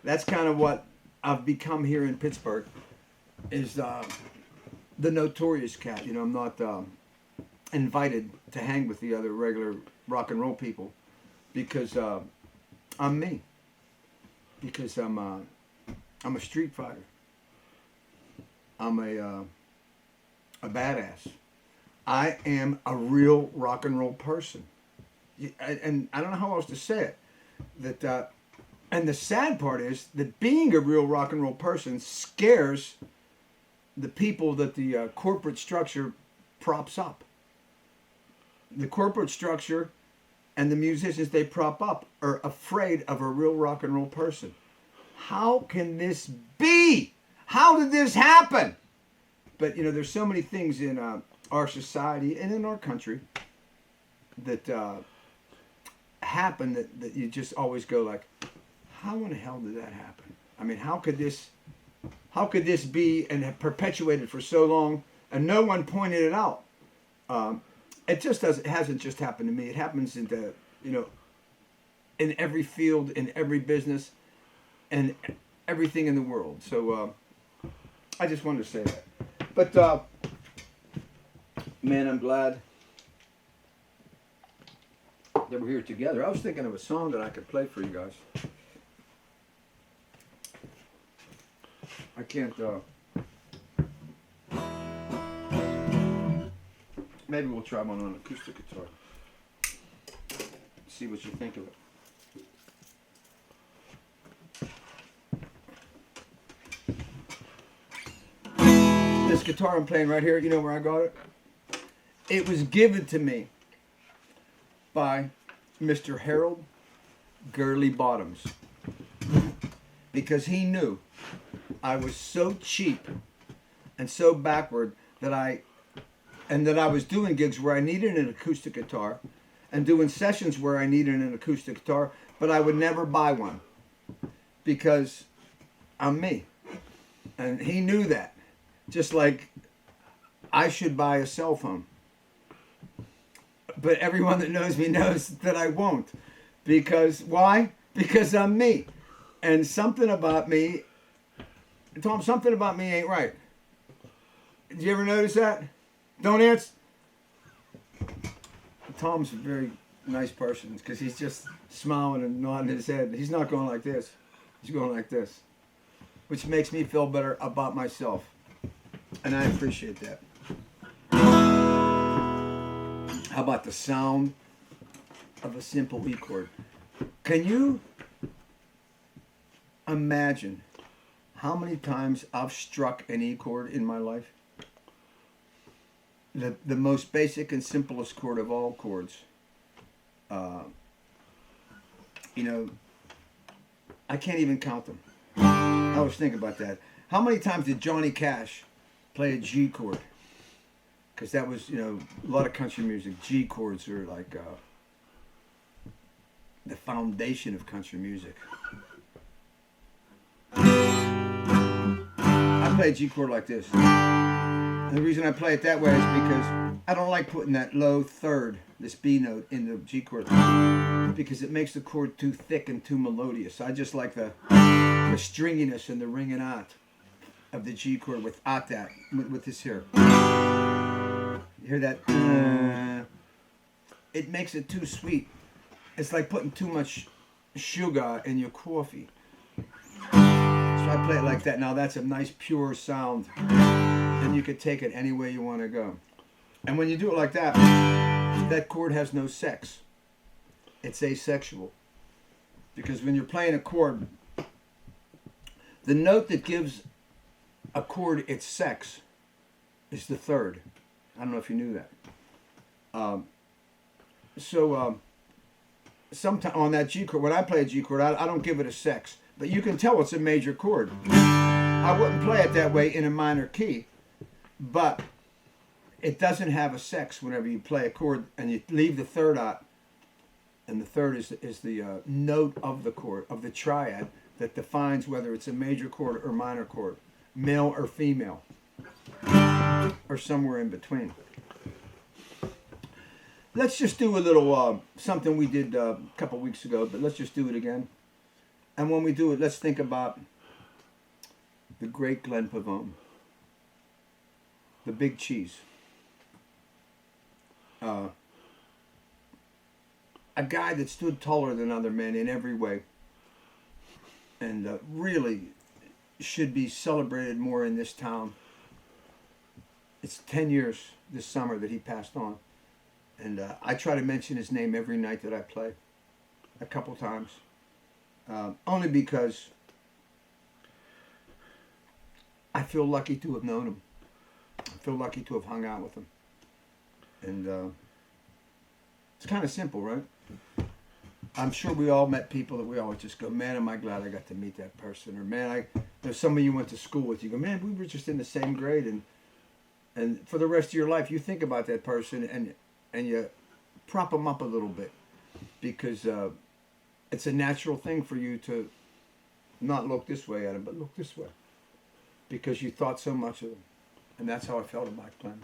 that's kind of what I've become here in Pittsburgh, is the Notorious cat. I'm not invited to hang with the other regular rock and roll people because I'm me. Because I'm a street fighter. I'm a badass. I am a real rock and roll person. And I don't know how else to say it. And the sad part is that being a real rock and roll person scares the people that the corporate structure props up. The corporate structure and the musicians they prop up are afraid of a real rock and roll person. How can this be? How did this happen? But there's so many things in our society and in our country that happen that you just always go like, how in the hell did that happen? I mean, how could this be and have perpetuated for so long and no one pointed it out? It just doesn't. It hasn't just happened to me. It happens in every field, in every business, and everything in the world. So I just wanted to say that. But man, I'm glad that we're here together. I was thinking of a song that I could play for you guys. I can't. Maybe we'll try one on acoustic guitar. See what you think of it. This guitar I'm playing right here, you know where I got it? It was given to me by Mr. Harold Gurley Bottoms because he knew I was so cheap and so backward that I was doing gigs where I needed an acoustic guitar and doing sessions where I needed an acoustic guitar, but I would never buy one because I'm me. And he knew that. Just like I should buy a cell phone. But everyone that knows me knows that I won't. Because, why? Because I'm me. And something about me, Tom, something about me ain't right. Did you ever notice that? Don't answer. Tom's a very nice person because he's just smiling and nodding his head. He's not going like this. He's going like this. Which makes me feel better about myself. And I appreciate that. How about the sound of a simple E chord? Can you imagine how many times I've struck an E chord in my life? The most basic and simplest chord of all chords. I can't even count them. I was thinking about that. How many times did Johnny Cash play a G chord? Because that was, a lot of country music. G chords are like the foundation of country music. I play a G chord like this. And the reason I play it that way is because I don't like putting that low third, this B note, in the G chord because it makes the chord too thick and too melodious. I just like the stringiness and the ringing out of the G chord without that, with this here. You hear that? It makes it too sweet. It's like putting too much sugar in your coffee. So I play it like that. Now that's a nice pure sound, and you could take it any way you want to go. And when you do it like that, that chord has no sex. It's asexual. Because when you're playing a chord, the note that gives a chord its sex is the third. I don't know if you knew that. Sometimes on that G chord, when I play a G chord, I don't give it a sex. But you can tell it's a major chord. I wouldn't play it that way in a minor key, but it doesn't have a sex whenever you play a chord and you leave the third out. And the third is the note of the chord, of the triad, that defines whether it's a major chord or minor chord, male or female, or somewhere in between. Let's just do a little something we did a couple weeks ago, but let's just do it again. And when we do it, let's think about the great Glenn Pavone, the big cheese. A guy that stood taller than other men in every way, and really should be celebrated more in this town. It's 10 years this summer that he passed on, and I try to mention his name every night that I play, a couple times, only because I feel lucky to have known him. I feel lucky to have hung out with him, and it's kind of simple, right? I'm sure we all met people that we always just go, man, am I glad I got to meet that person. Or, man, there's somebody you went to school with. You go, man, we were just in the same grade. And for the rest of your life, you think about that person and you prop them up a little bit. Because it's a natural thing for you to not look this way at them, but look this way. Because you thought so much of them. And that's how I felt about Glenn.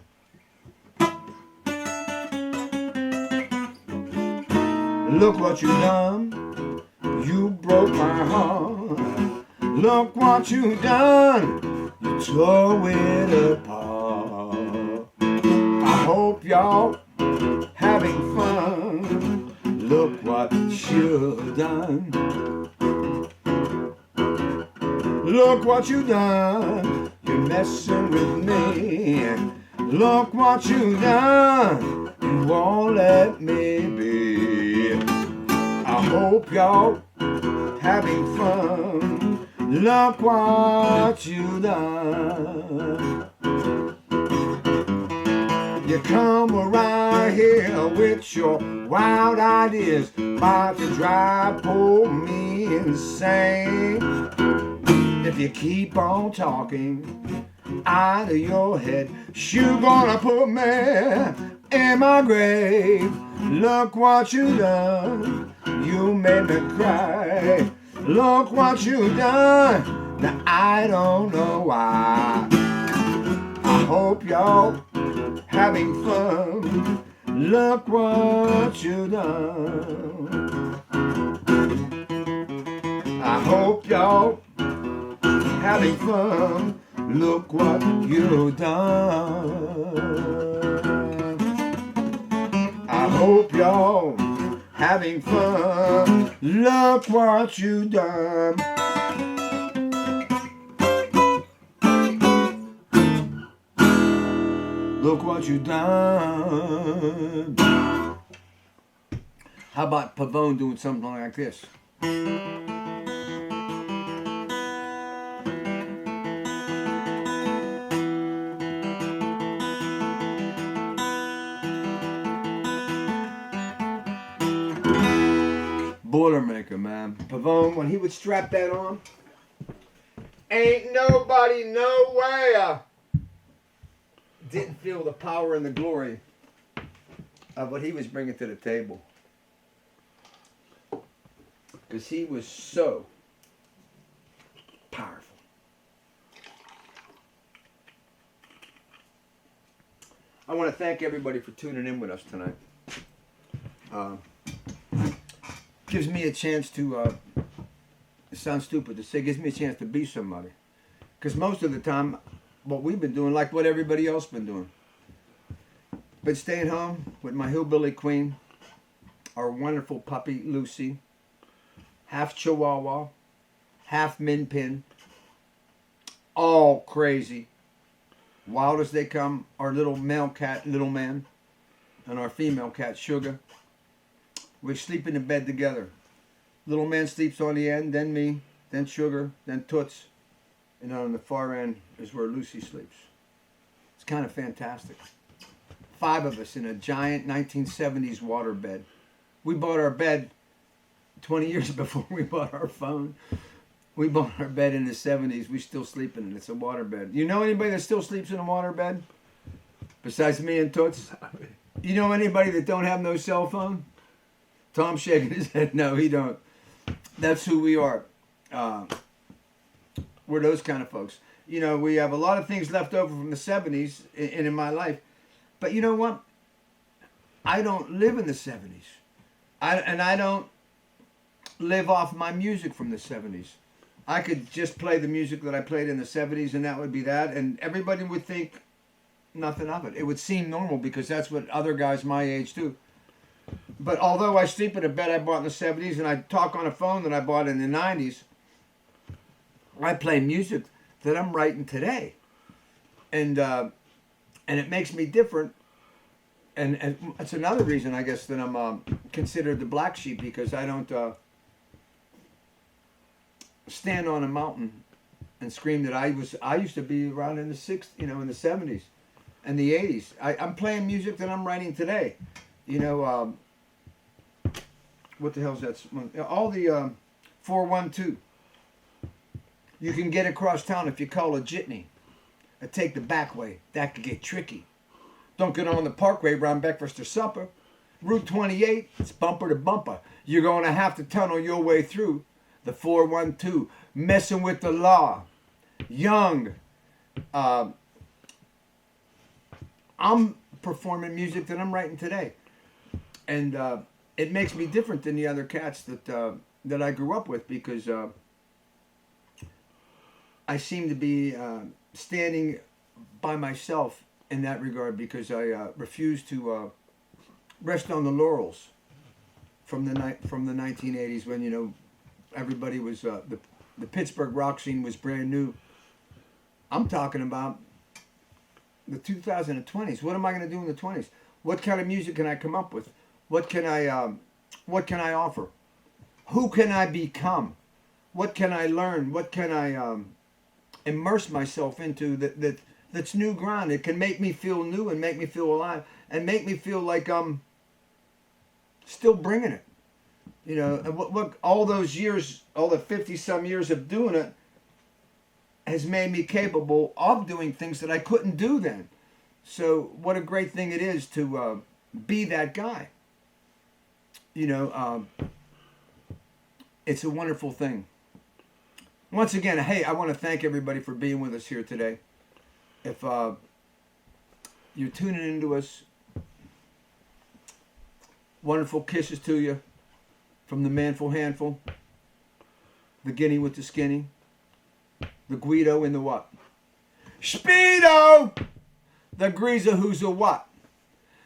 Look what you done, you broke my heart. Look what you done, you tore it apart. I hope y'all having fun. Look what you done. Look what you done, you're messing with me. Look what you done, you won't let me be. I hope y'all having fun. Look what you done. You come around here with your wild ideas, about to drive poor me insane. If you keep on talking out of your head, you gonna put me in my grave. Look what you done, you made me cry. Look what you done, now I don't know why. I hope y'all having fun. Look what you done. I hope y'all having fun. Look what you done. I hope y'all having fun. Look what you done. Look what you done. How about Pavone doing something like this? Boilermaker, man. Pavone, when he would strap that on, ain't nobody nowhere didn't feel the power and the glory of what he was bringing to the table. Because he was so powerful. I want to thank everybody for tuning in with us tonight. Gives me a chance to, it sounds stupid to say, gives me a chance to be somebody. Because most of the time, what we've been doing, like what everybody else been doing. Been staying home with my hillbilly queen, our wonderful puppy, Lucy. half Chihuahua, half Min Pin. All crazy. Wild as they come. Our little male cat, Little Man, and our female cat, Sugar. We sleep in the bed together. Little Man sleeps on the end, then me, then Sugar, then Toots. And on the far end is where Lucy sleeps. It's kind of fantastic. 5 of us in a giant 1970s water bed. We bought our bed 20 years before we bought our phone. We bought our bed in the 70s. We still sleep in it. It's a water bed. You know anybody that still sleeps in a water bed? Besides me and Toots? You know anybody that don't have no cell phone? Tom's shaking his head. No, he don't. That's who we are. We're those kind of folks. You know, we have a lot of things left over from the 70s in my life. But you know what? I don't live in the 70s. I don't live off my music from the 70s. I could just play the music that I played in the 70s and that would be that. And everybody would think nothing of it. It would seem normal because that's what other guys my age do. But although I sleep in a bed I bought in the 70s and I talk on a phone that I bought in the 90s, I play music that I'm writing today. And it makes me different. And it's another reason, I guess, that I'm considered the black sheep because I don't stand on a mountain and scream that I used to be around in the in the 70s and the 80s. I'm playing music that I'm writing today. You know, what the hell's that? All the 412. You can get across town if you call a jitney. And take the back way. That could get tricky. Don't get on the parkway around breakfast or supper. Route 28, it's bumper to bumper. You're going to have to tunnel your way through the 412. Messing with the law. Young. I'm performing music that I'm writing today. And it makes me different than the other cats that I grew up with because I seem to be standing by myself in that regard because I refuse to rest on the laurels from the 1980s when, you know, everybody was the Pittsburgh rock scene was brand new. I'm talking about the 2020s. What am I going to do in the 20s? What kind of music can I come up with? What can I offer? Who can I become? What can I learn? What can I immerse myself into that's new ground? It can make me feel new and make me feel alive and make me feel like I'm still bringing it. You know, and what all those years, all the 50-some years of doing it has made me capable of doing things that I couldn't do then. So what a great thing it is to be that guy. You know, it's a wonderful thing. Once again, hey, I want to thank everybody for being with us here today. If you're tuning into us, wonderful kisses to you from the manful handful, the guinea with the skinny, the Guido in the what? Speedo! The greaser who's a what?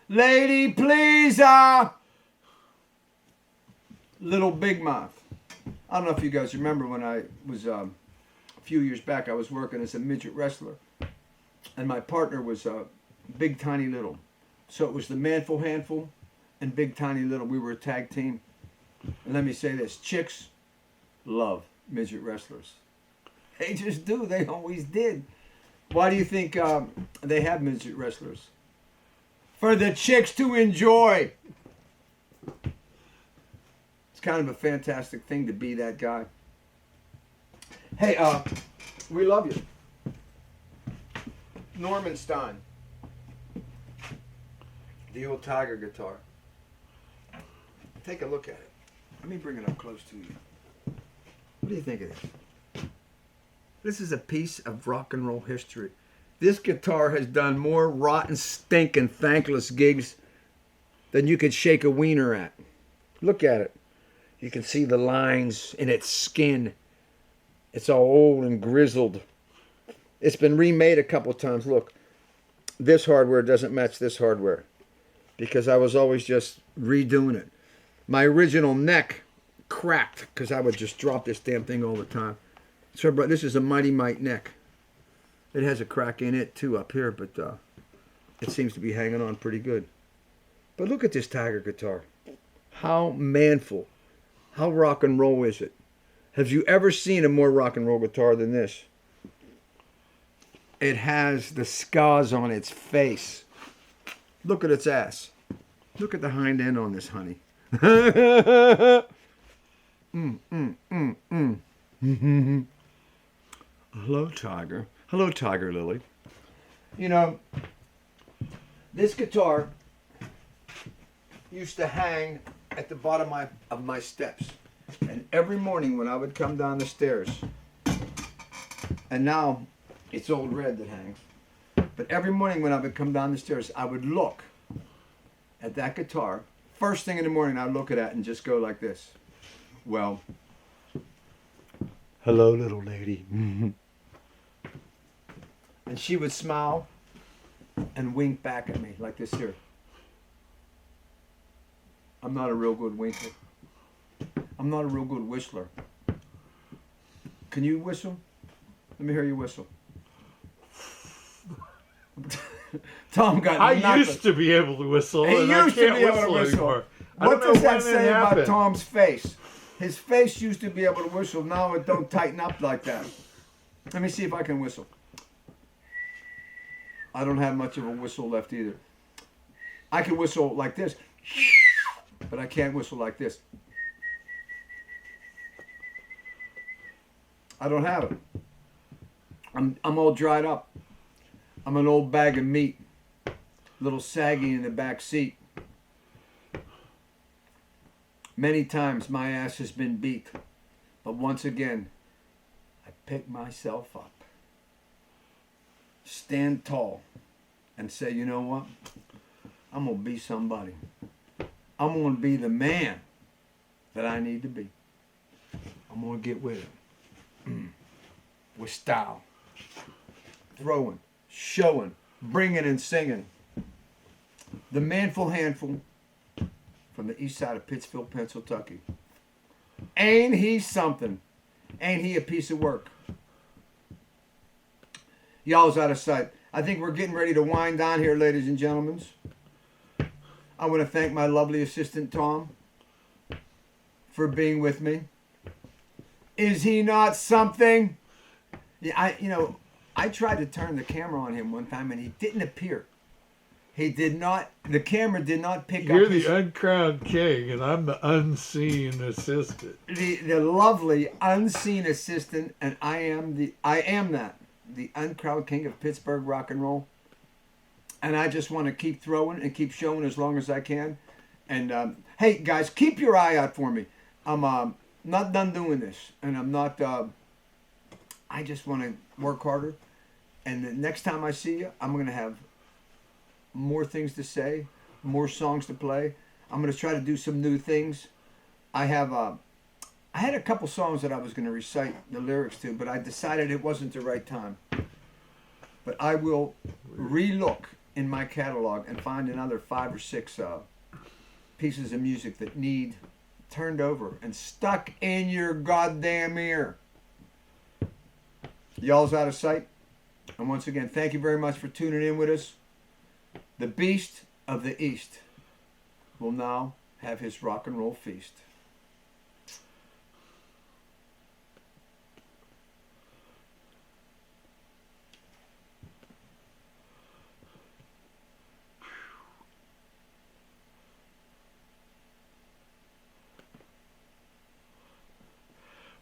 Lady pleaser! Little Big Mouth. I don't know if you guys remember when I was, a few years back, I was working as a midget wrestler. And my partner was Big Tiny Little. So it was the manful handful and Big Tiny Little. We were a tag team. And let me say this, chicks love midget wrestlers. They just do. They always did. Why do you think they have midget wrestlers? For the chicks to enjoy. It's kind of a fantastic thing to be that guy. Hey, we love you. Norman Stein. The old Tiger guitar. Take a look at it. Let me bring it up close to you. What do you think of this? This is a piece of rock and roll history. This guitar has done more rotten, stinking, thankless gigs than you could shake a wiener at. Look at it. You can see the lines in its skin. It's all old and grizzled. It's been remade a couple times. Look, this hardware doesn't match this hardware because I was always just redoing it. My original neck cracked because I would just drop this damn thing all the time. So, but this is a Mighty Mite neck. It has a crack in it too up here, but it seems to be hanging on pretty good. But look at this Tiger guitar. How manful. How rock and roll is it? Have you ever seen a more rock and roll guitar than this? It has the scars on its face. Look at its ass. Look at the hind end on this, honey. Hello, Tiger. Hello, Tiger Lily. You know, this guitar used to hang at the bottom of my steps. And every morning when I would come down the stairs, and now it's old red that hangs, but every morning when I would come down the stairs, I would look at that guitar. First thing in the morning, I'd look at it and just go like this. Well, hello, little lady. And she would smile and wink back at me like this here. I'm not a real good winker. I'm not a real good whistler. Can you whistle? Let me hear you whistle. Tom got I used to be able to whistle, and I can't whistle anymore. What does that say about Tom's face? His face used to be able to whistle. Now it don't tighten up like that. Let me see if I can whistle. I don't have much of a whistle left either. I can whistle like this, but I can't whistle like this. I don't have it. I'm all dried up. I'm an old bag of meat, a little saggy in the back seat. Many times my ass has been beat, but once again, I pick myself up, stand tall, and say, you know what? I'm going to be somebody. I'm going to be the man that I need to be. I'm going to get with it. With style. Throwing, showing, bringing and singing. The Manful Handful from the east side of Pittsburgh, Pennsylvania. Ain't he something? Ain't he a piece of work? Y'all's out of sight. I think we're getting ready to wind down here, ladies and gentlemen. I want to thank my lovely assistant, Tom, for being with me. Is he not something? Yeah, I tried to turn the camera on him one time and he didn't appear. He did not, the camera did not pick You're up. You're the uncrowned king and I'm the unseen assistant. The lovely unseen assistant, and I am the uncrowned king of Pittsburgh rock and roll. And I just want to keep throwing and keep showing as long as I can. And hey guys, keep your eye out for me. I'm not done doing this, and I'm not. I just want to work harder. And the next time I see you, I'm gonna have more things to say, more songs to play. I'm gonna try to do some new things. I had a couple songs that I was gonna recite the lyrics to, but I decided it wasn't the right time. But I will relook in my catalog and find another 5 or 6 pieces of music that need turned over and stuck in your goddamn ear. Y'all's out of sight. And once again, thank you very much for tuning in with us. The Beast of the East will now have his rock and roll feast.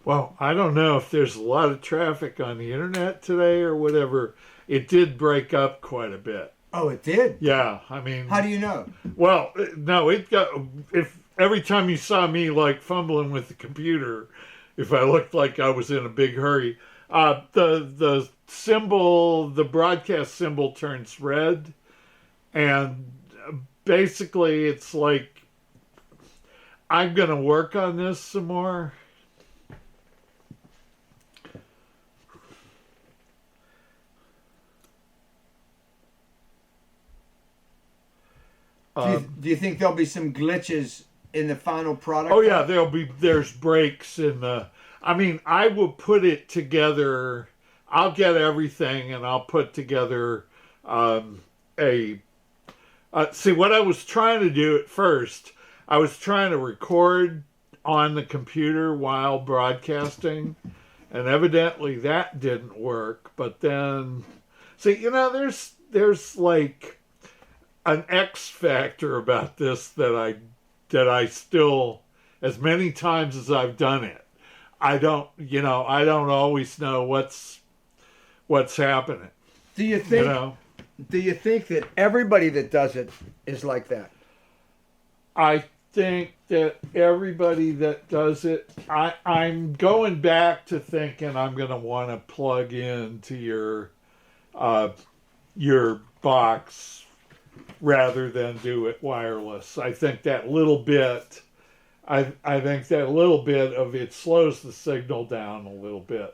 Well, I don't know if there's a lot of traffic on the internet today or whatever. It did break up quite a bit. Oh, it did? Yeah, I mean... How do you know? Well, no, it got... If every time you saw me, like, fumbling with the computer, if I looked like I was in a big hurry, the symbol, the broadcast symbol turns red, and basically it's like, I'm going to work on this some more. Do you think there'll be some glitches in the final product? Oh yeah, there's breaks in the. I mean, I will put it together. I'll get everything and I'll put together a. See, what I was trying to do at first, I was trying to record on the computer while broadcasting, and evidently that didn't work. But then, see, there's like an X factor about this that I still, as many times as I've done it, I don't always know what's happening. Do you think? Do you think that everybody that does it is like that? I think that everybody that does it, I'm going back to thinking I'm going to want to plug into your box rather than do it wireless. I think that little bit, I think that little bit of it slows the signal down a little bit.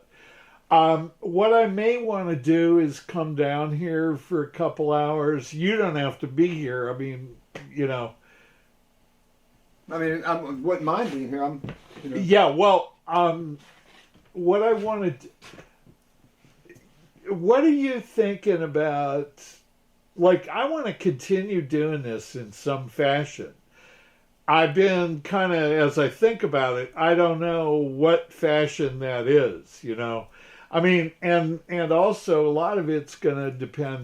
What I may want to do is come down here for a couple hours. You don't have to be here. I mean, I wouldn't mind being here. Yeah, well, what I wanted. What are you thinking about? Like, I want to continue doing this in some fashion. I've been kind of, as I think about it, I don't know what fashion that is, I mean, and also a lot of it's going to depend